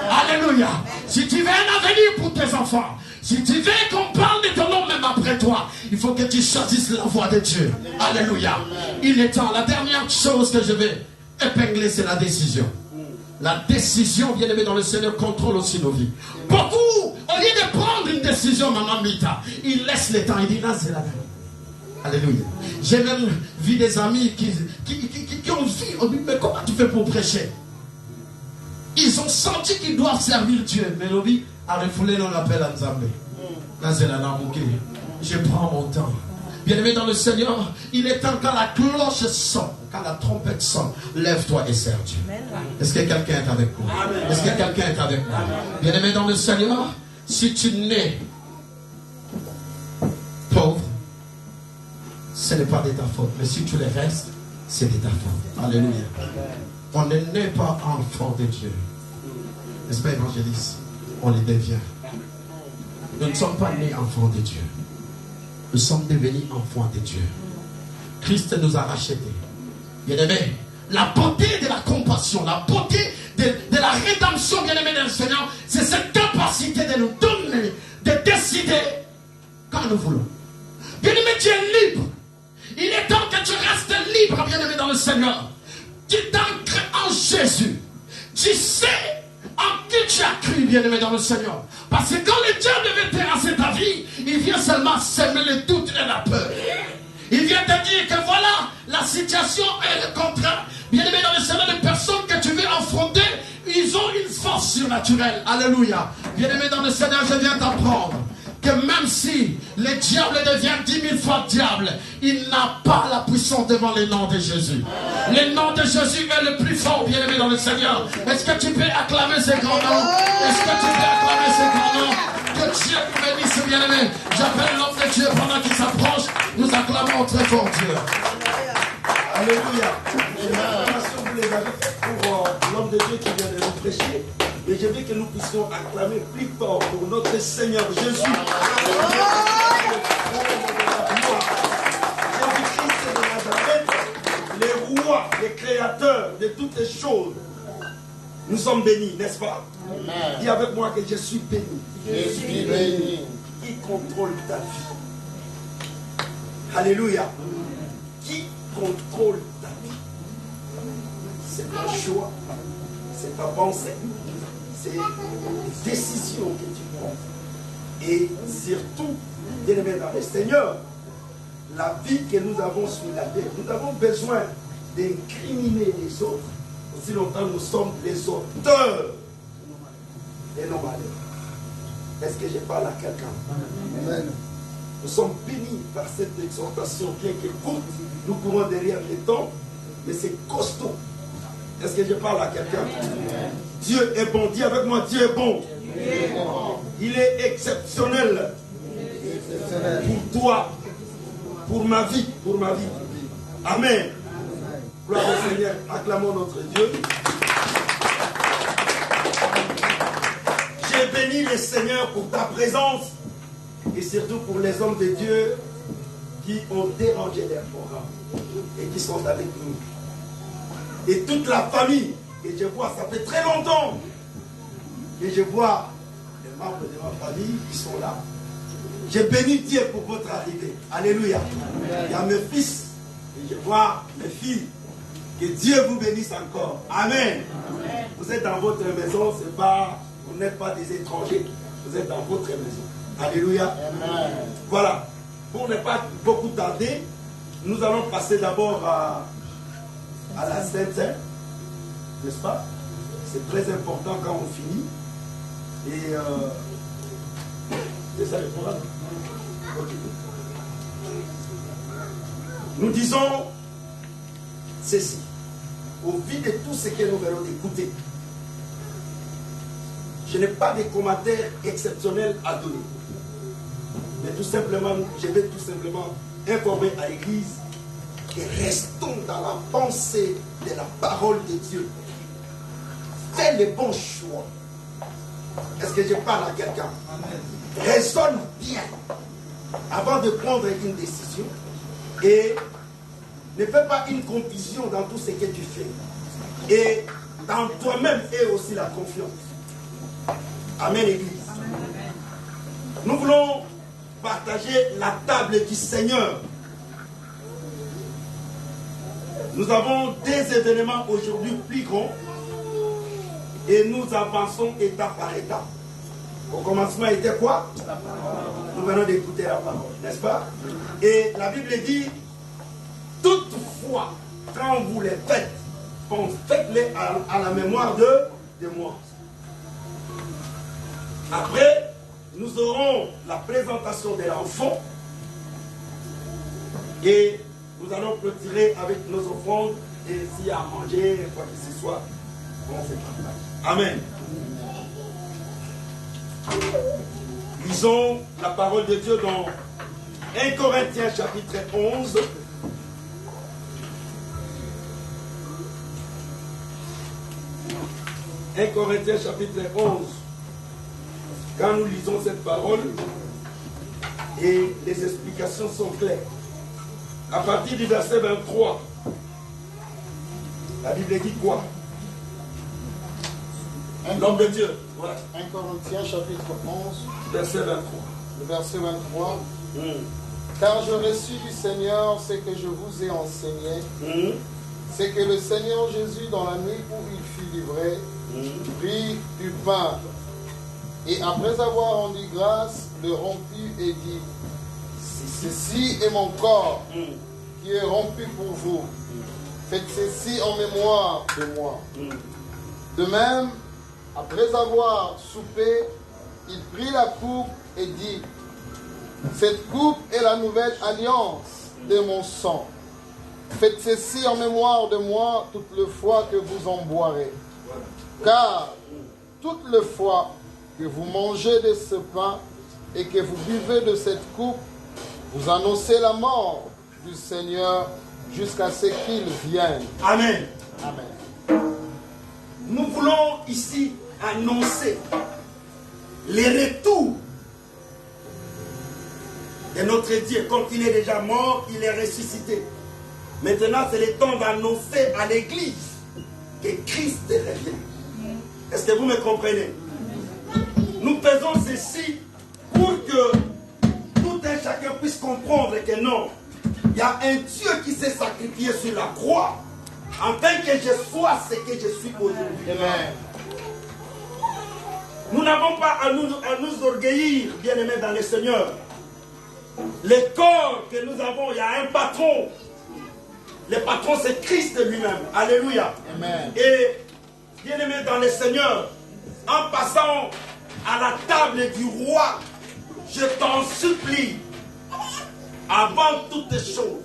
Alléluia. Si tu veux un avenir pour tes enfants, si tu veux qu'on parle de ton nom même après toi, il faut que tu choisisses la voie de Dieu. Alléluia. Il est temps. La dernière chose que je vais épingler, c'est la décision. La décision, bien aimé dans le Seigneur, contrôle aussi nos vies. Beaucoup, au lieu de prendre une décision, maman Mita, ils laissent le temps. Ils disent, là, c'est la dernière. Alléluia. J'ai même vu des amis qui ont vu, on dit, mais comment tu fais pour prêcher? Ils ont senti qu'ils doivent servir Dieu. Mais on dit, à refouler, on l'appelle à Nzambe. Là, c'est la langue. Je prends mon temps. Bien-aimé dans le Seigneur, il est temps quand la cloche sonne, quand la trompette sonne, lève-toi et serre Dieu. Est-ce que quelqu'un est avec moi? Est-ce que quelqu'un est avec moi? Bien-aimé dans le Seigneur, si tu nais pauvre, ce n'est pas de ta faute. Mais si tu le restes, c'est de ta faute. Alléluia. On ne naît pas enfant de Dieu. N'est-ce pas, évangéliste? On les devient. Nous ne sommes pas nés enfants de Dieu. Nous sommes devenus enfants de Dieu. Christ nous a rachetés. Bien-aimé, la beauté de la compassion, la beauté de la rédemption, bien-aimé dans le Seigneur, c'est cette capacité de nous donner, de décider quand nous voulons. Bien-aimé, tu es libre. Il est temps que tu restes libre, bien-aimé dans le Seigneur. Tu t'ancres en Jésus. Tu sais en qui tu as cru, bien-aimé dans le Seigneur. Parce que quand le diable veut terrasser ta vie, il vient seulement semer le doute et la peur. Il vient te dire que voilà, la situation est le contraire. Bien-aimé dans le Seigneur, les personnes que tu veux affronter, ils ont une force surnaturelle. Alléluia. Bien-aimé dans le Seigneur, je viens t'apprendre que même si le diable devient 10 000 fois diable, il n'a pas la puissance devant le nom de Jésus. Le nom de Jésus est le plus fort, bien-aimé dans le Seigneur. Est-ce que tu peux acclamer ce grand nom? Est-ce que tu peux acclamer ce grand nom? Que Dieu bénisse, bien-aimé. J'appelle l'homme de Dieu pendant qu'il s'approche. Nous acclamons très fort Dieu. Alléluia. Vous les avez fait pour l'homme de Dieu qui vient de nous prêcher. Mais je veux que nous puissions acclamer plus fort pour notre Seigneur Jésus. Jésus-Christ de Nazareth, les rois, les créateurs de toutes les choses. Nous sommes bénis, n'est-ce pas? Amen. Dis avec moi que je suis béni. Je suis béni. Qui contrôle ta vie? Alléluia. Qui contrôle ta vie? C'est ton choix, c'est ta pensée. C'est les décisions que tu prends. Et surtout, bien-aimé dans le Seigneur, la vie que nous avons sur la terre, nous avons besoin d'incriminer les autres. Aussi longtemps nous sommes les auteurs de nos malheurs. Est-ce que je parle à quelqu'un? Amen. Nous sommes bénis par cette exhortation, bien que courte, nous courons derrière les temps, mais c'est costaud. Est-ce que je parle à quelqu'un? Dieu est bon. Dis avec moi, Dieu est bon. Il est exceptionnel. Pour toi, pour ma vie, Amen. Gloire au Seigneur. Acclamons notre Dieu. J'ai béni le Seigneur pour ta présence et surtout pour les hommes de Dieu qui ont dérangé leur programme et qui sont avec nous. Et toute la famille, et je vois, ça fait très longtemps, et je vois les membres de ma famille qui sont là. Je bénis Dieu pour votre arrivée. Alléluia. Il y a mes fils, et je vois mes filles. Que Dieu vous bénisse encore. Amen. Amen. Vous êtes dans votre maison, c'est pas, vous n'êtes pas des étrangers, vous êtes dans votre maison. Alléluia. Amen. Voilà. Pour ne pas beaucoup tarder, nous allons passer d'abord à la Sainte-Seine, n'est-ce pas? C'est très important quand on finit. Et c'est ça le programme. Okay. Nous disons ceci, au vu de tout ce que nous venons d'écouter. Je n'ai pas de commentaires exceptionnels à donner. Mais tout simplement, je vais tout simplement informer à l'église que restons dans la pensée de la parole de Dieu. Fais les bons choix. Est-ce que je parle à quelqu'un? Raisonne bien avant de prendre une décision et ne fais pas une confusion dans tout ce que tu fais. Et dans toi-même aie aussi la confiance. Amen, Église. Nous voulons partager la table du Seigneur. Nous avons des événements aujourd'hui plus grands et nous avançons étape par étape. Au commencement était quoi? Nous venons d'écouter la parole, n'est-ce pas? Et la Bible dit, toutefois, quand vous les faites, faites-les à la mémoire de moi. Après, nous aurons la présentation de l'enfant et nous allons clôturer avec nos offrandes et s'il y a à manger, quoi que ce soit, on fait partage. Amen. Lisons la parole de Dieu dans 1 Corinthiens chapitre 11. « 1 Corinthiens chapitre 11. Quand nous lisons cette parole, et les explications sont claires. À partir du verset 23, la Bible dit quoi? L'homme de Dieu. Voilà. 1 Corinthiens chapitre 11, verset 23. Le verset 23. Car je reçus du Seigneur ce que je vous ai enseigné, c'est que le Seigneur Jésus, dans la nuit où il fut livré, prit du pain, et après avoir rendu grâce, le rompit et dit, ceci est mon corps qui est rompu pour vous. Faites ceci en mémoire de moi. De même, après avoir soupé, il prit la coupe et dit, cette coupe est la nouvelle alliance de mon sang. Faites ceci en mémoire de moi toutes les fois que vous en boirez. Car toutes les fois que vous mangez de ce pain et que vous buvez de cette coupe, vous annoncez la mort du Seigneur jusqu'à ce qu'il vienne. Amen. Amen. Nous voulons ici annoncer les retours de notre Dieu. Comme il est déjà mort, il est ressuscité. Maintenant, c'est le temps d'annoncer à l'Église que Christ revient. Est-ce que vous me comprenez? Nous faisons ceci pour que tout un chacun puisse comprendre que non, il y a un Dieu qui s'est sacrifié sur la croix afin que je sois ce que je suis aujourd'hui. Amen. Nous n'avons pas à nous orgueillir, bien-aimés dans le Seigneur. Le corps que nous avons, il y a un patron. Le patron, c'est Christ lui-même. Alléluia. Amen. Et, bien-aimés dans le Seigneur, en passant à la table du roi, je t'en supplie, avant toutes choses,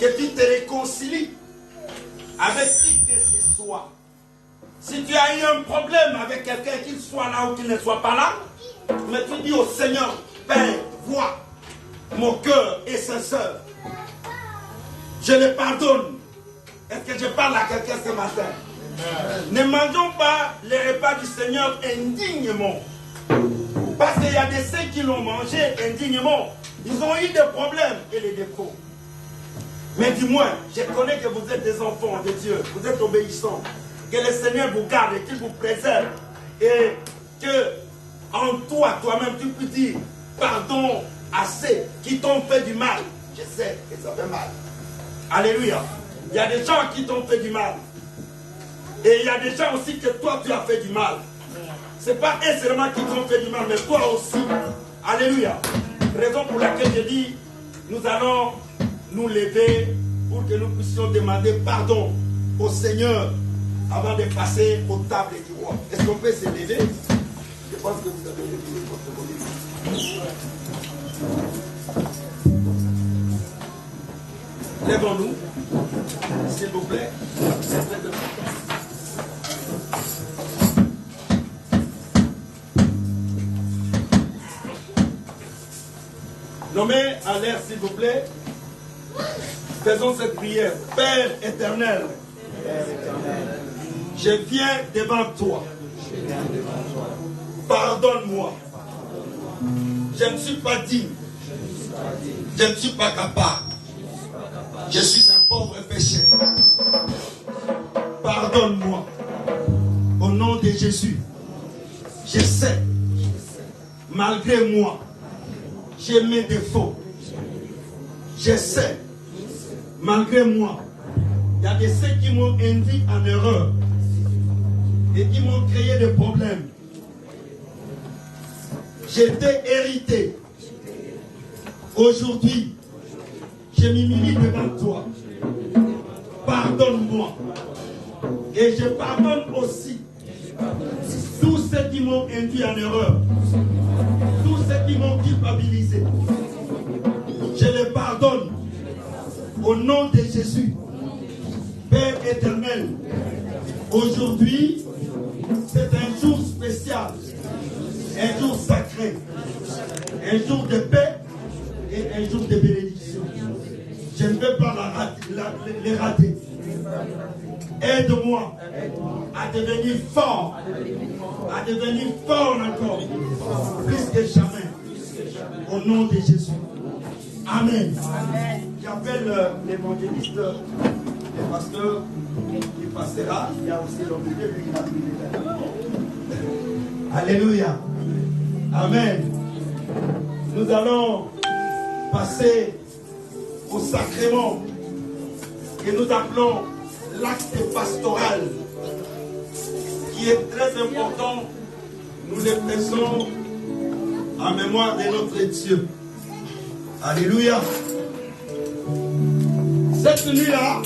que tu te réconcilies avec qui que ce soit. Si tu as eu un problème avec quelqu'un, qu'il soit là ou qu'il ne soit pas là, mais tu dis au Seigneur, Père, vois, mon cœur est sincère. Je le pardonne. Est-ce que je parle à quelqu'un ce matin? Ne mangeons pas les repas du Seigneur indignement. Parce qu'il y a des saints qui l'ont mangé indignement. Ils ont eu des problèmes et des défauts. Mais du moins, je connais que vous êtes des enfants de Dieu. Vous êtes obéissants. Que le Seigneur vous garde et qu'il vous préserve. Et que en toi, toi-même, tu peux dire pardon à ceux qui t'ont fait du mal. Je sais que ça fait mal. Alléluia. Il y a des gens qui t'ont fait du mal. Et il y a des gens aussi que toi tu as fait du mal. Ce n'est pas eux seulement qui t'ont fait du mal, mais toi aussi. Alléluia. Raison pour laquelle je dis, nous allons nous lever pour que nous puissions demander pardon au Seigneur avant de passer aux tables du roi. Est-ce qu'on peut se lever? Je pense que vous avez levé votre bonheur. Lèvons-nous, s'il vous plaît. C'est très important. Nommez à l'air, s'il vous plaît. Faisons cette prière. Père éternel, je viens devant toi. Pardonne-moi. Je ne suis pas digne. Je ne suis pas capable. Je suis un pauvre pécheur. Pardonne-moi. Au nom de Jésus. Je sais, malgré moi, j'ai mes défauts. Je sais, malgré moi, il y a des ceux qui m'ont induit en erreur et qui m'ont créé des problèmes. J'étais hérité. Aujourd'hui, je m'humilie devant toi. Pardonne-moi. Et je pardonne aussi tous ceux qui m'ont induit en erreur. Tous ceux qui m'ont culpabilisé. Je les pardonne. Au nom de Jésus. Père éternel, aujourd'hui, c'est un jour spécial. Un jour sacré. Un jour de paix et un jour de bénédiction. Je ne veux pas les rater. Aide-moi à devenir fort. À devenir fort encore. Plus que jamais. Au nom de Jésus. Amen. J'appelle l'évangéliste, le pasteur qui passera. Il y a aussi l'homme de Dieu qui a prié. Alléluia. Amen. Nous allons passer au sacrement que nous appelons l'acte pastoral, qui est très important. Nous le faisons en mémoire de notre Dieu. Alléluia. Cette nuit-là,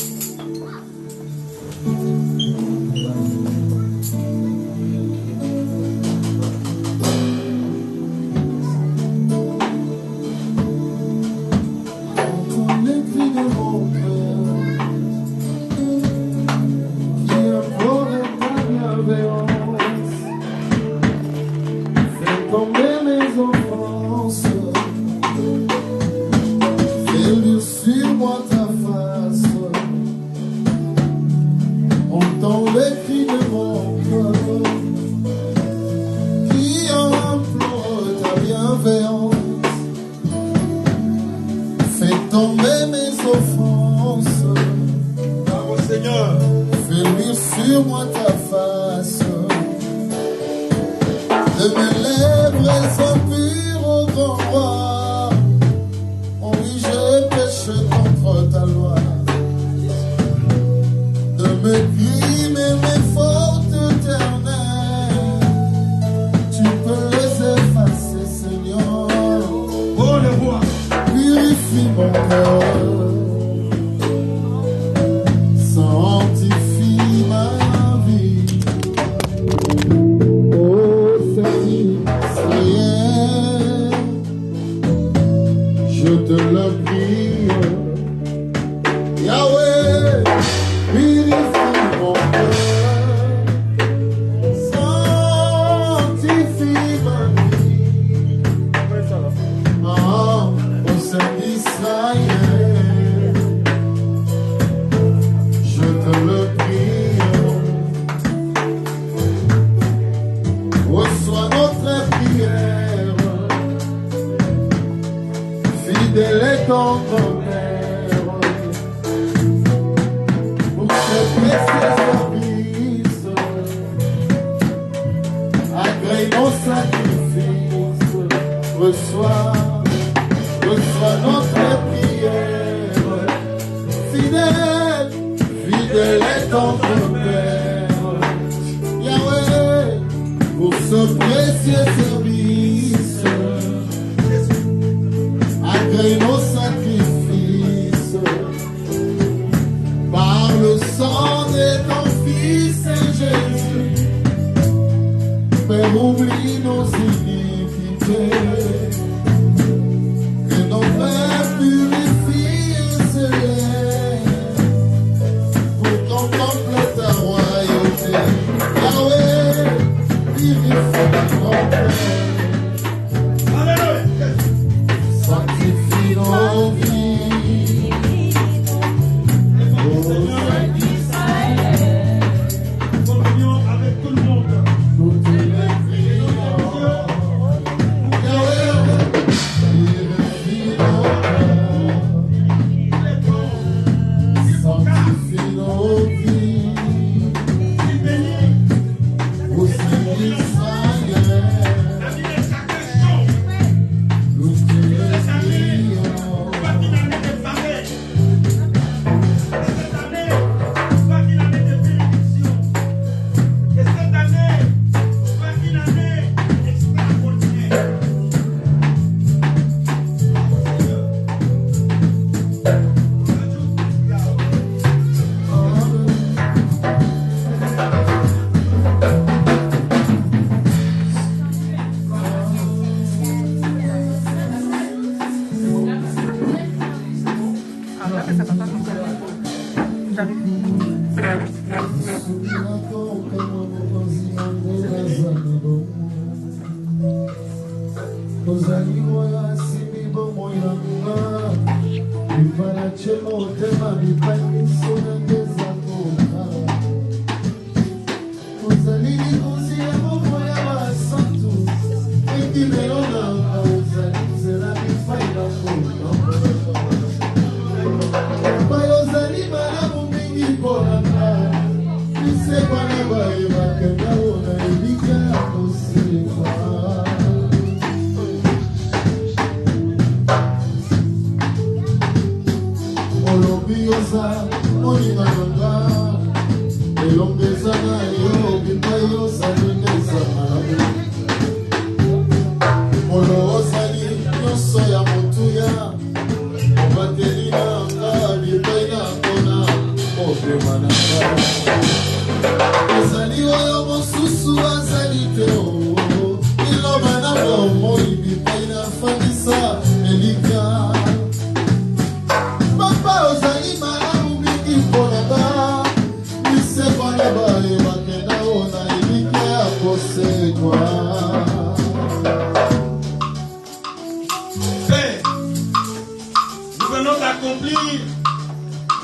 Sanctifie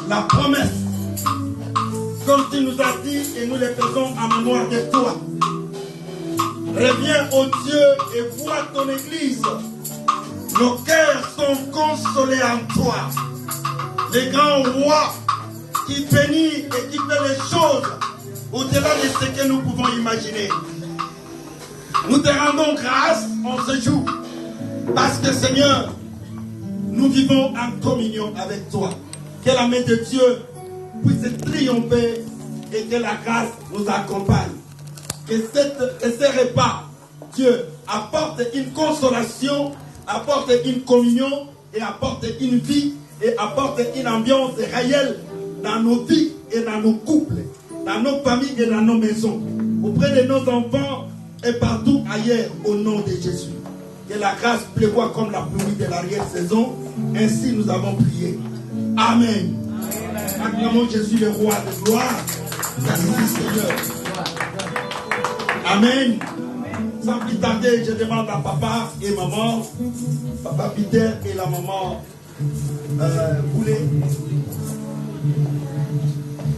La promesse, comme tu nous as dit, et nous les faisons en mémoire de toi. Reviens, ô Dieu, et vois ton Église. Nos cœurs sont consolés en toi. Les grands rois qui bénit et qui fait les choses au-delà de ce que nous pouvons imaginer. Nous te rendons grâce en ce jour, parce que Seigneur, nous vivons en communion avec toi. Que la main de Dieu puisse triompher et que la grâce nous accompagne. Que ce repas, Dieu, apporte une consolation, apporte une communion et apporte une vie et apporte une ambiance réelle dans nos vies et dans nos couples, dans nos familles et dans nos maisons, auprès de nos enfants et partout ailleurs au nom de Jésus. Que la grâce pleuvoie comme la pluie de l'arrière-saison. Ainsi nous avons prié. Amen. Acclamons Jésus le roi de gloire. Merci Seigneur. Amen. Sans plus tarder, je demande à papa et maman, papa Peter et la maman Boulet,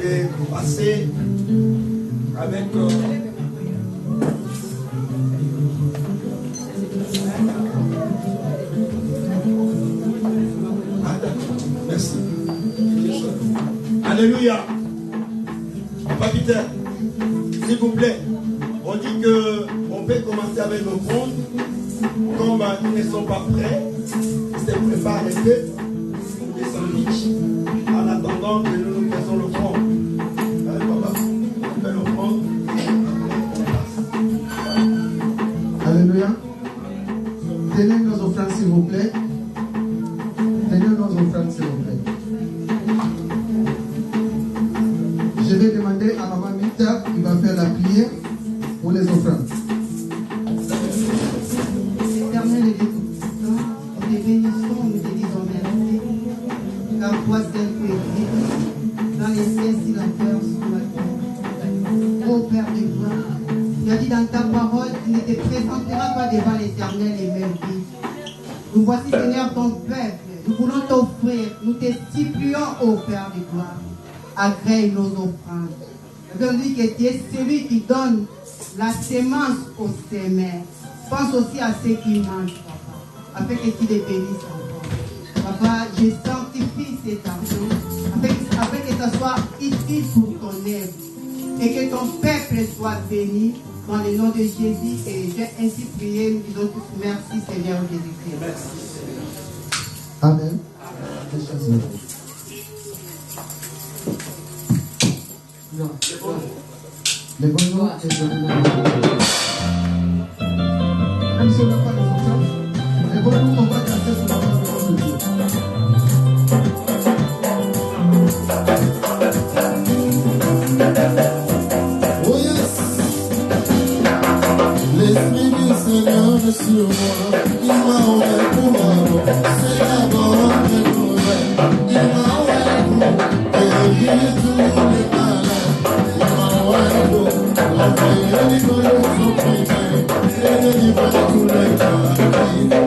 de passer avec merci. Alléluia. Papa Peter, s'il vous plaît, on dit qu'on peut commencer avec nos comptes. Comme ils ne sont pas prêts, ils se préparent un peu pour des sandwichs en attendant que nous faisons le front. Papa, on fait le front. Alléluia. Tenez nos offrandes s'il vous plaît. Tenez nos offrandes s'il vous plaît. Je vais demander à maman Mita qui va faire la prière pour les offrandes. Éternel et Tout-Puissant, nous te bénissons, nous te disons merci, car toi seul tu es Dieu, dans les cieux silencieux sur la terre. Ô Père de gloire, tu as dit dans ta parole, tu ne te présenteras pas devant l'Éternel et même vie. Nous voici, Seigneur, ton peuple. Nous voulons t'offrir, nous te supplions, ô Père de gloire, agrée nos offrandes. Nous dit que tu es celui qui donne la sémence aux semeurs. Pense aussi à ceux qui mangent, papa, afin que tu les bénisses encore. Papa, je sanctifie cet argent, afin que ça soit utile pour ton œuvre et que ton peuple soit béni dans le nom de Jésus. Et j'ai ainsi prié, nous disons tous merci Seigneur Jésus-Christ. Merci. Amen. Les bonjours et les même si on n'a pas les offrandes, les bonjours on va casser pour la parole de Dieu. Oh yes. L'Esprit du Seigneur est sur moi. Il m'a ouvert pour moi. C'est d'abord un découvert. Il m'a ouvert pour guérir tous les malades. Il m'a ouvert pour envoyer les colons opprimés et délivrer tous les cas.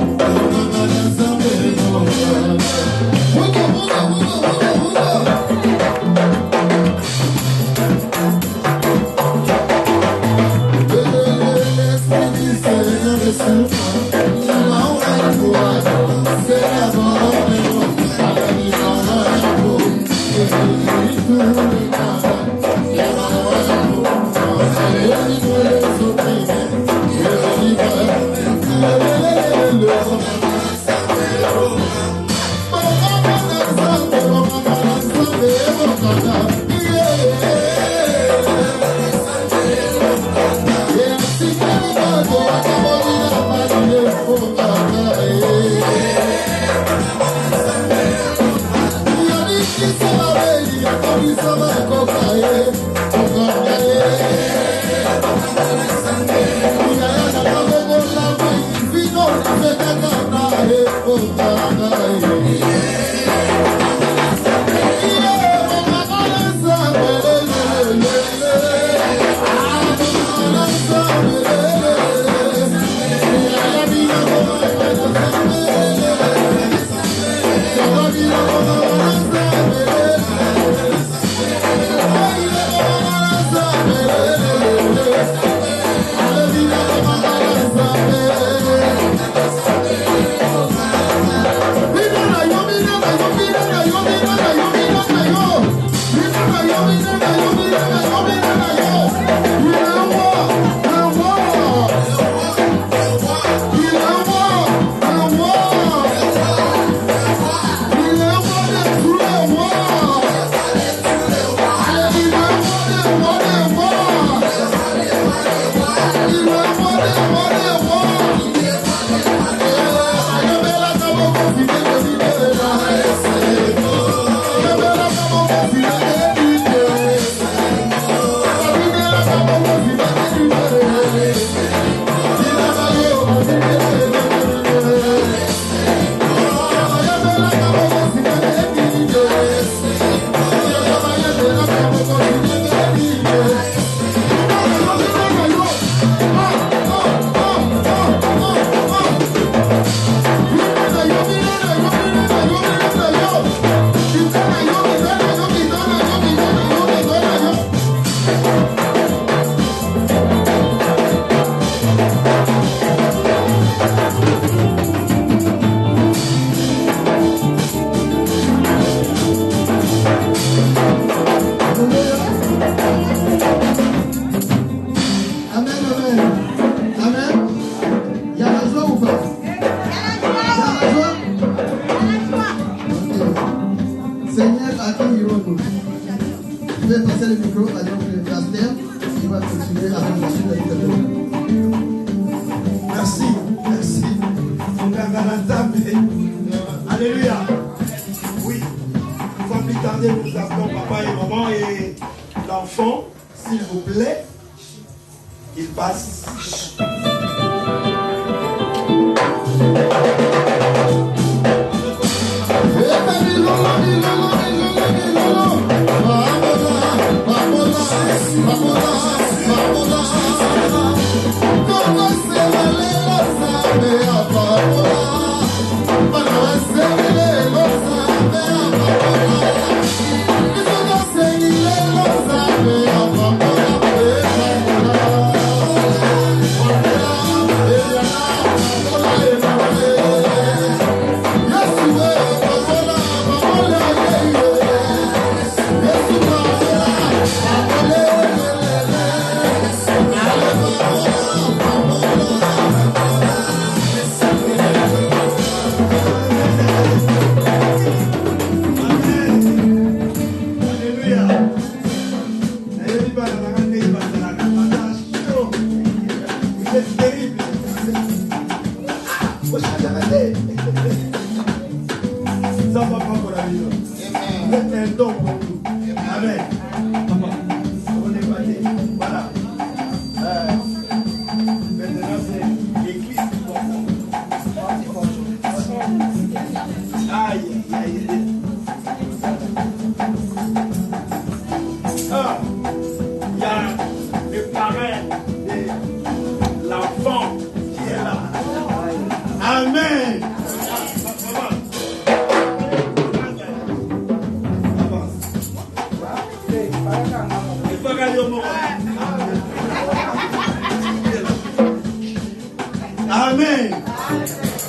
Amen.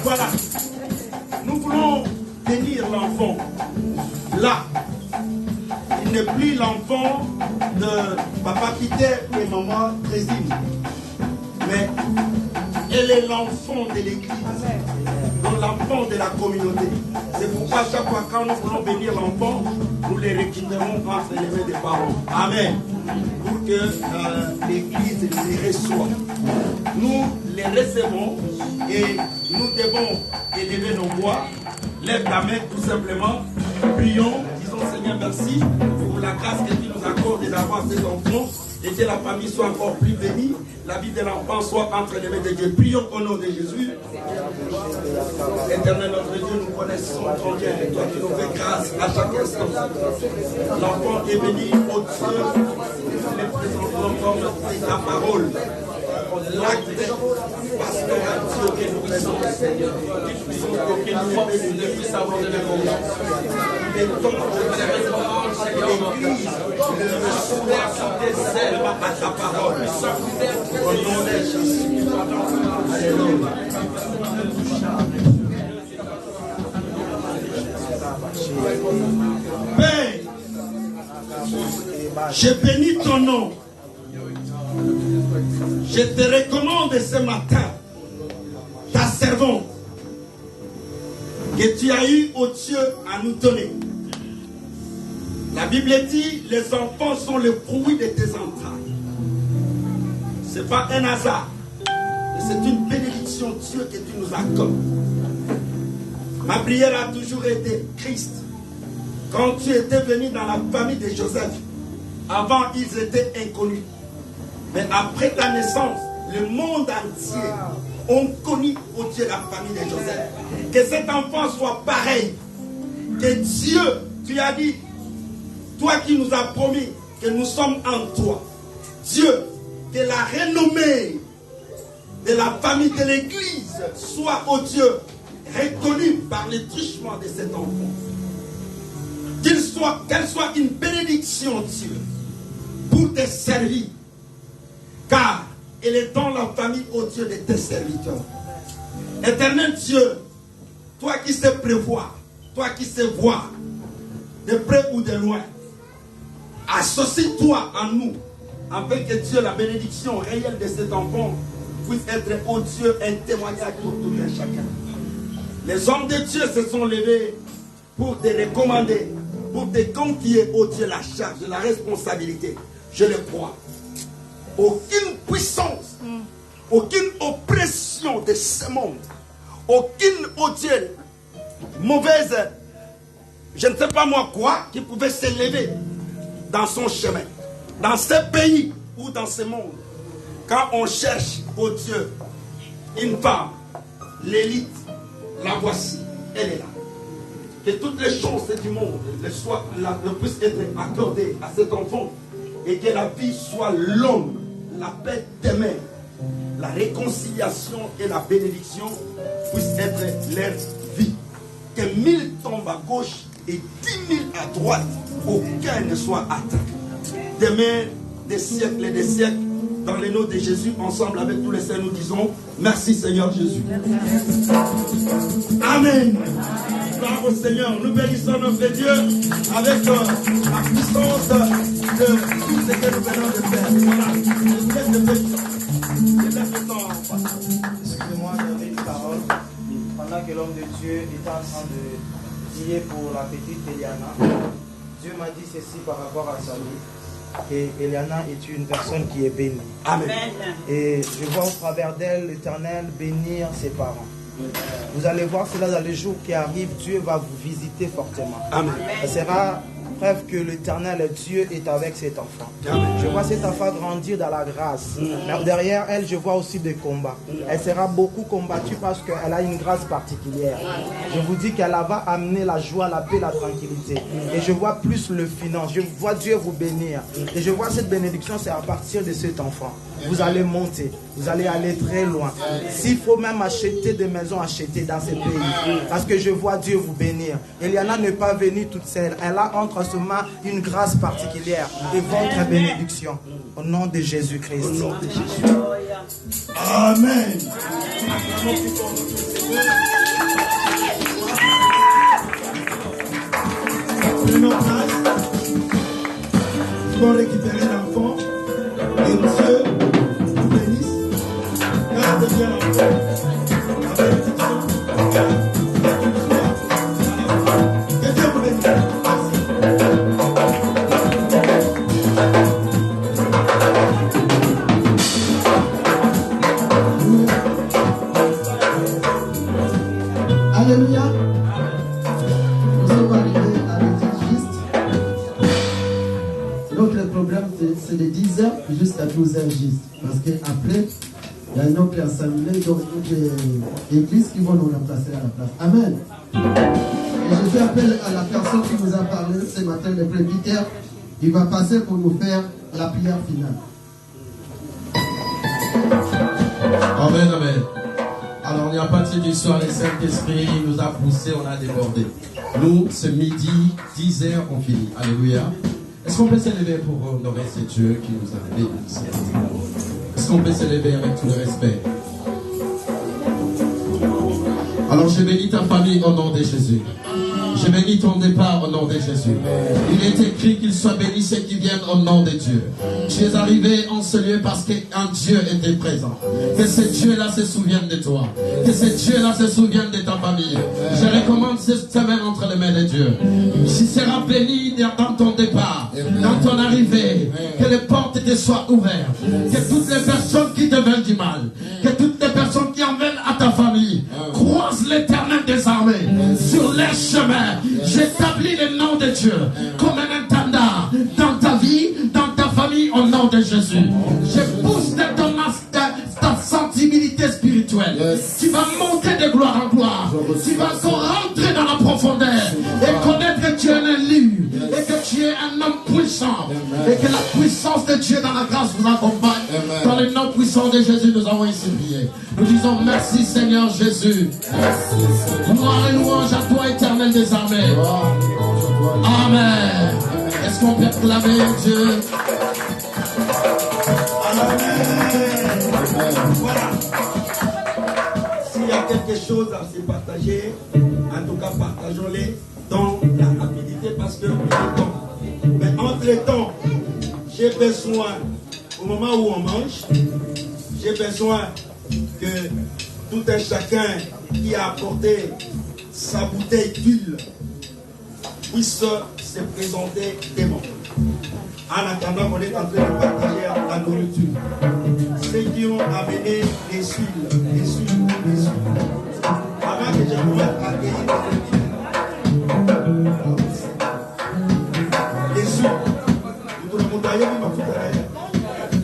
Voilà. Nous voulons bénir l'enfant. Là. Il n'est plus l'enfant de papa Peter et maman Résine. Mais elle est l'enfant de l'église. Donc l'enfant de la communauté. C'est pourquoi chaque fois quand nous voulons bénir l'enfant, nous les récupérons entre les mains des parents. Amen. Pour que l'église les reçoive. Nous les recevons et nous devons élever nos voix. Lève la main tout simplement. Prions. Disons Seigneur merci pour la grâce que tu nous accordes d'avoir ces enfants. Et que la famille soit encore plus bénie, la vie de l'enfant soit entre les mains de Dieu. Prions au nom de Jésus. Éternel notre Dieu, nous connaissons ton bien et toi qui nous fais grâce à chaque instant. L'enfant est béni au Dieu. Nous les présentons comme ta parole. L'acte pastoral Dieu que nous faisons, Seigneur. Que nous ne puissions avoir de l'église, le souffle des ailes à ta parole. Au nom de Jésus. Alléluia. Père, je bénis ton nom. Je te recommande ce matin ta servante que tu as eu au Dieu à nous donner. La Bible dit, les enfants sont le fruit de tes entrailles. Ce n'est pas un hasard, mais c'est une bénédiction Dieu que tu nous accordes. Ma prière a toujours été Christ. Quand tu étais venu dans la famille de Joseph, avant ils étaient inconnus. Mais après ta naissance, le monde entier ont connu au Dieu la famille de Joseph. Que cet enfant soit pareil. Que Dieu, tu as dit, toi qui nous as promis que nous sommes en toi. Dieu, que la renommée de la famille de l'Église soit, au Dieu, reconnue par le truchement de cet enfant. Qu'elle soit une bénédiction, Dieu, pour te servir. Car elle est dans la famille, ô Dieu, de tes serviteurs. Éternel Dieu, toi qui sais prévoir, toi qui sais voir, de près ou de loin, associe-toi en nous, afin que Dieu, la bénédiction réelle de cet enfant, puisse être, ô Dieu, un témoignage pour tout un chacun. Les hommes de Dieu se sont levés pour te recommander, pour te confier, ô Dieu, la charge, la responsabilité. Je le crois. Aucune puissance, aucune oppression de ce monde, aucune, ô Dieu, mauvaise, je ne sais pas moi quoi, qui pouvait s'élever dans son chemin, dans ce pays ou dans ce monde. Quand on cherche, ô Dieu, une femme, l'élite, la voici, elle est là. Que toutes les choses du monde ne puissent être accordées à cet enfant et que la vie soit longue, la paix demeure, la réconciliation et la bénédiction puissent être leur vie. Que 1000 tombent à gauche et 10 000 à droite, aucun ne soit atteint. Demain, des siècles et des siècles, dans le nom de Jésus, ensemble avec tous les saints, nous disons merci Seigneur Jésus. Amen. Gloire au Seigneur. Nous bénissons notre Dieu avec la puissance de tout ce que nous venons de faire. Voilà. Excusez-moi de donner une parole. Pendant que l'homme de Dieu est en train de prier pour la petite Eliana, Dieu m'a dit ceci par rapport à sa vie. Et Eliana est une personne qui est bénie. Amen. Et je vois au travers d'elle l'Éternel bénir ses parents. Vous allez voir cela dans les jours qui arrivent. Dieu va vous visiter fortement. Amen. Ce sera preuve que l'Éternel Dieu est avec cet enfant. Amen. Je vois cet enfant grandir dans la grâce. Mais derrière elle, je vois aussi des combats. Elle sera beaucoup combattue parce qu'elle a une grâce particulière. Je vous dis qu'elle va amener la joie, la paix, la tranquillité. Et je vois plus le finance. Je vois Dieu vous bénir. Et je vois cette bénédiction, c'est à partir de cet enfant. Vous allez monter. Vous allez aller très loin. S'il faut même acheter des maisons, achetez dans ces pays. Parce que je vois Dieu vous bénir. Eliana n'est pas venue toute seule. Elle a entre ses mains une grâce particulière et votre bénédiction. Au nom de Jésus-Christ. Au nom de Jésus. Amen. Prenons place. Ils vont récupérer l'enfant. Et Dieu vous bénisse. Garde bien l'enfant. Que Dieu vous bénisse. Alléluia. Nous sommes arrivés à l'heure juste. Notre programme, c'est de 10h jusqu'à 12h juste. Parce qu'après, il y a une autre assemblée, donc une église qui vont nous remplacer à la place. Amen. Et je fais appel à la personne qui nous a parlé ce matin, le presbytère. Il va passer pour nous faire la prière finale. Amen, amen. Alors, il n'y a pas de cette histoire, le Saint-Esprit nous a poussé, on a débordé. Nous, ce midi, 10h, on finit. Alléluia. Est-ce qu'on peut s'élever pour honorer ce Dieu qui nous a bénis? Est-ce qu'on peut s'élever avec tout le respect? Alors, je bénis ta famille au nom de Jésus. Je bénis ton départ au nom de Jésus. Il est écrit qu'il soit béni ceux qui viennent au nom de Dieu. Tu es arrivé en ce lieu parce qu'un Dieu était présent. Que ce Dieu-là se souvienne de toi. Que ce Dieu-là se souvienne de ta famille. Je recommande cette semaine entre les mains de Dieu. Tu seras béni dans ton départ, dans ton arrivée. Que les portes te soient ouvertes. Que toutes les personnes qui te veulent du mal, que toutes les personnes qui en veulent à ta famille, croisent l'Éternel des armées sur les chemins. J'établis le nom de Dieu comme un intendant dans ta vie, dans ta famille, au nom de Jésus. Je pousse de ta sensibilité spirituelle. Tu vas monter de gloire en gloire. Tu vas rentrer dans la profondeur et connaître que tu es un élu et que tu es un homme puissant et que la puissance de Dieu dans la grâce vous accompagne. Dans le nom puissant de Jésus, nous avons ici prié. Nous disons merci Seigneur Jésus. Gloire et louange à toi, Éternel des armées. Amen. Est-ce qu'on peut acclamer Dieu? Voilà. S'il y a quelque chose à se partager, en tout cas partageons-les dans la rapidité parce que mais entre-temps, j'ai besoin, au moment où on mange, j'ai besoin que tout un chacun qui a apporté sa bouteille d'huile puisse se présenter devant. En attendant qu'on est en train de partager la nourriture. Ceux qui ont amené les huiles. Avant que je commence à accueillir les huiles. Nous avons d'ailleurs ma foudre derrière.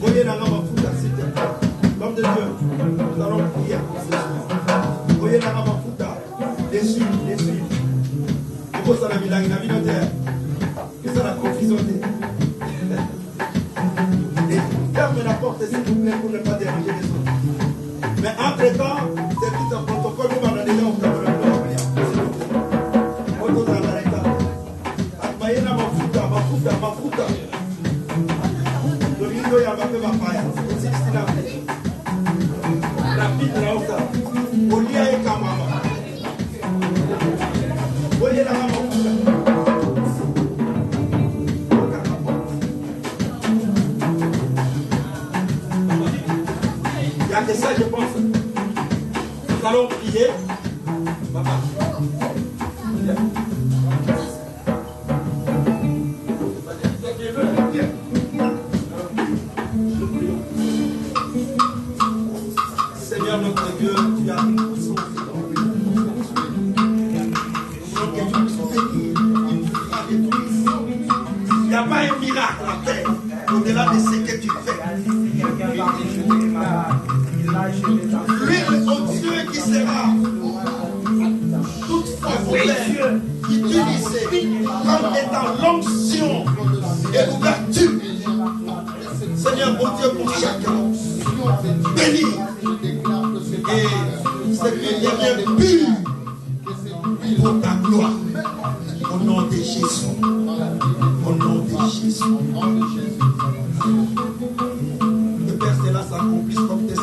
Voyez là ma foudre, s'il te plaît. L'homme de Dieu, nous allons prier pour ce soir. Voyez là ma foudre, les huiles. Pourquoi ça n'a mis la vie notaire? Que ça la confusion. Fermez la porte s'il vous plaît pour ne pas déranger les autres. Mais entre-temps, c'est tout un protocole. Nous allons déjà au Cameroun. Il y a que ça, je pense. Nous allons prier. Papa. Seigneur notre Dieu, tu as une puissance. Il n'y a pas un miracle à terre au-delà de ce que tu fais. L'huile au Dieu qui sera toutefois utilisée comme étant l'onction et l'ouverture. Seigneur, mon Dieu, pour chacun, bénis et cette lumière pure pour ta gloire. Au nom de Jésus. Au nom de Jésus. Que Père, cela s'accomplisse comme tes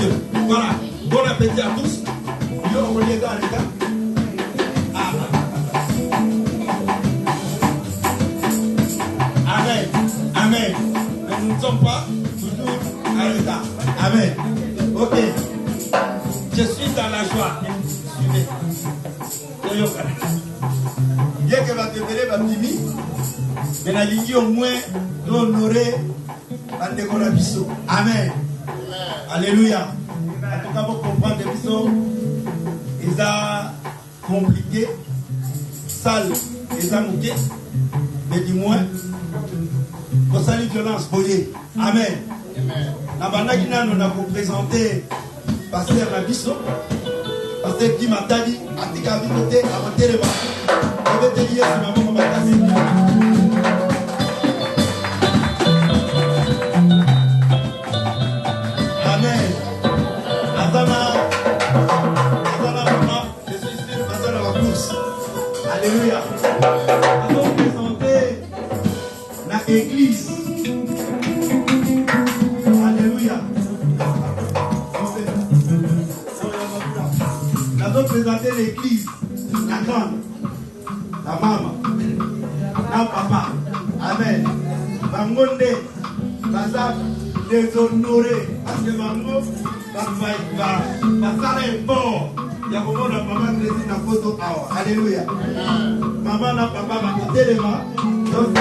Dieu. Voilà. Bon appétit à tous. Amen. Amen. Mais nous ne sommes pas toujours à l'état. Amen. Ok. Je suis dans la joie. Suivez. Bien que va devenir baptimi, mais la ligne au moins d'honorer la biso. Amen. Alléluia. En tout cas, vous comprenez que biso, ils ont compliqué, sale, ils ont mouqué, mais du moins, pour saluer violence, voyez. Amen. La bande qui nous a présenté Pasteur Nabiso, Pasteur qui m'a dit, à tika vite, à monter les bas. Je vais te dire, c'est ma maman, ma tasse. Amen. Azana, maman, je suis sûr, Azana la course. Alléluia. Nous allons présenter l'église. Alléluia. Nous allons présenter l'église, la grande, la maman, la papa. Amen. Bangonde, Bazak, déshonoré, parce que Bango, Bazak est mort. Il y a un moment où la maman préside la photo. Alléluia. Maman, la papa, va côté les mains. Donc,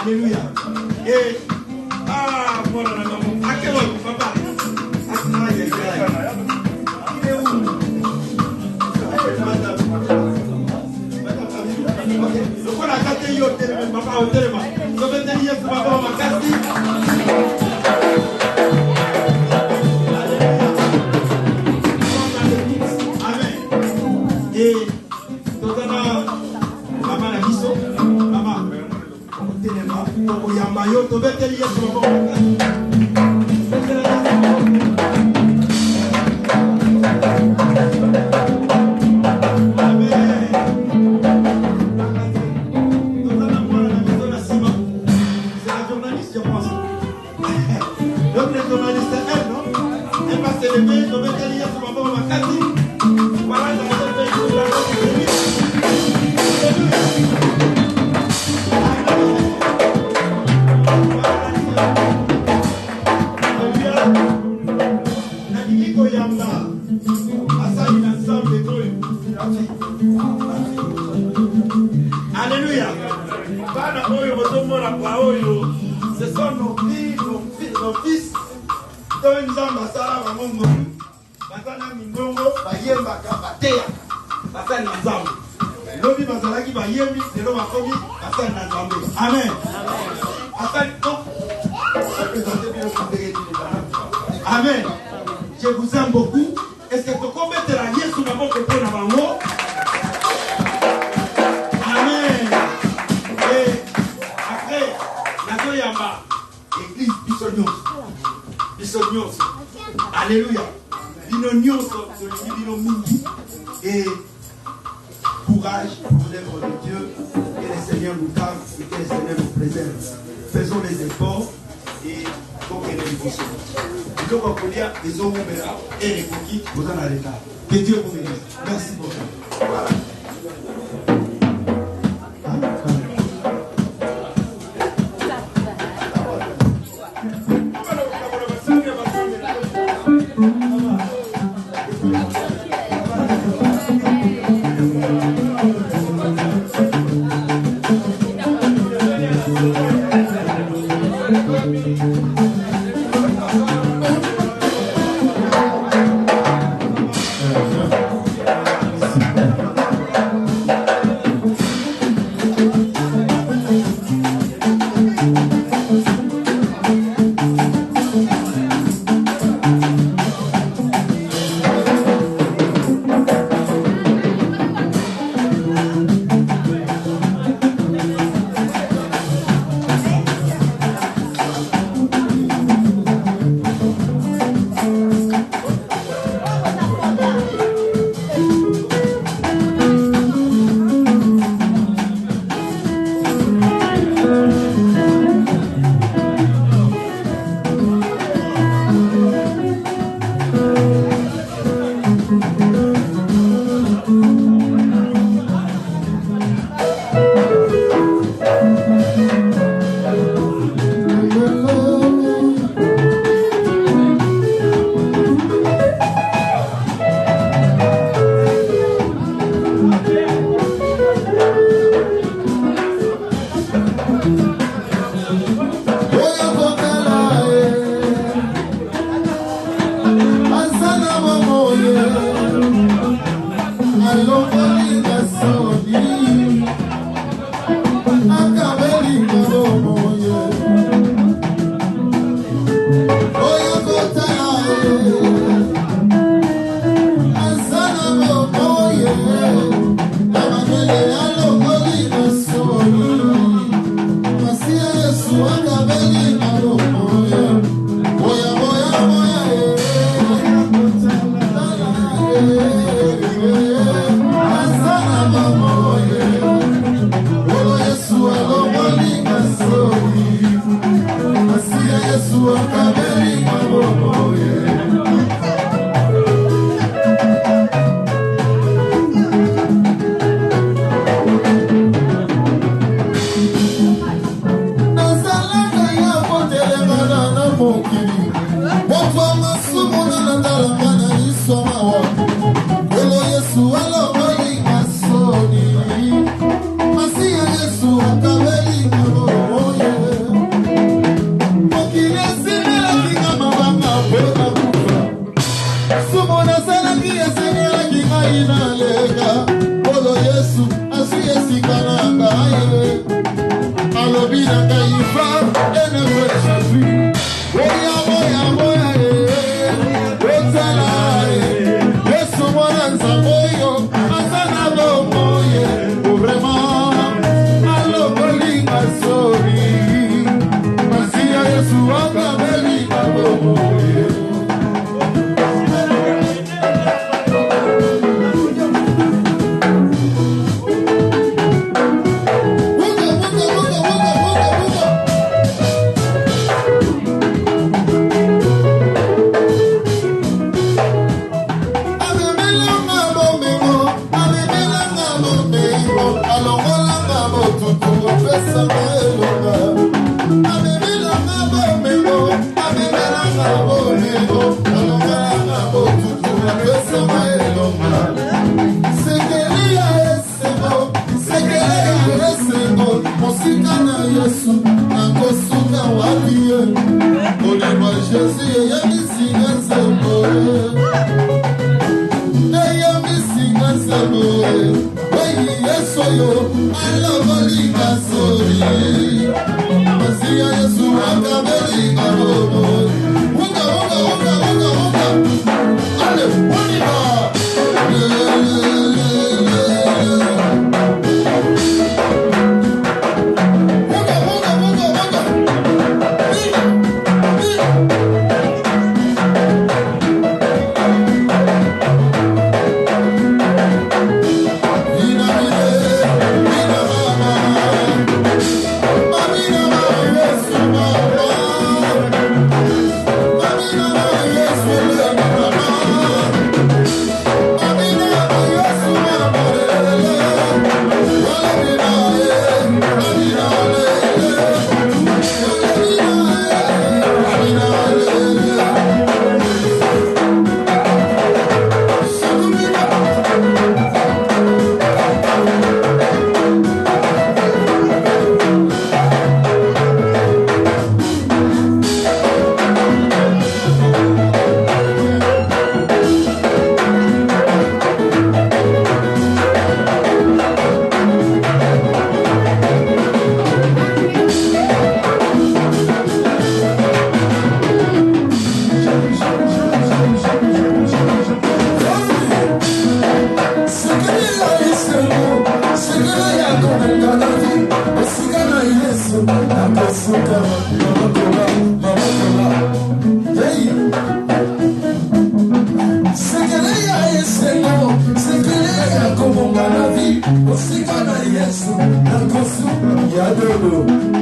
Alléluia. Et voilà, à quel moment, papa? Il est où? Le quoi la carte est au téléphone, papa au téléphone. Je vais te dire que papa ma carte. Amen. Et maman la biso, maman. Oyambayo, to vais te dire que papa ma carte. Alléluia. Ce sont nos filles, nos fils. Nous avons amen. Amen. Je vous aime beaucoup. Est-ce que tu peux mettre la liesse sur ma boque pour la bango? Amen. Et après, la Goyamba, église Bissognos. Alléluia. Binognos, et courage pour l'œuvre de Dieu. Que le Seigneur nous garde et que le Seigneur nous préserve. Faisons les efforts et donc les dévotions. Donc on peut dire les hommes et les coquilles, vous en avez l'état. Que Dieu vous bénisse. Merci beaucoup. Voilà. Yesu, na kosu ya dodo.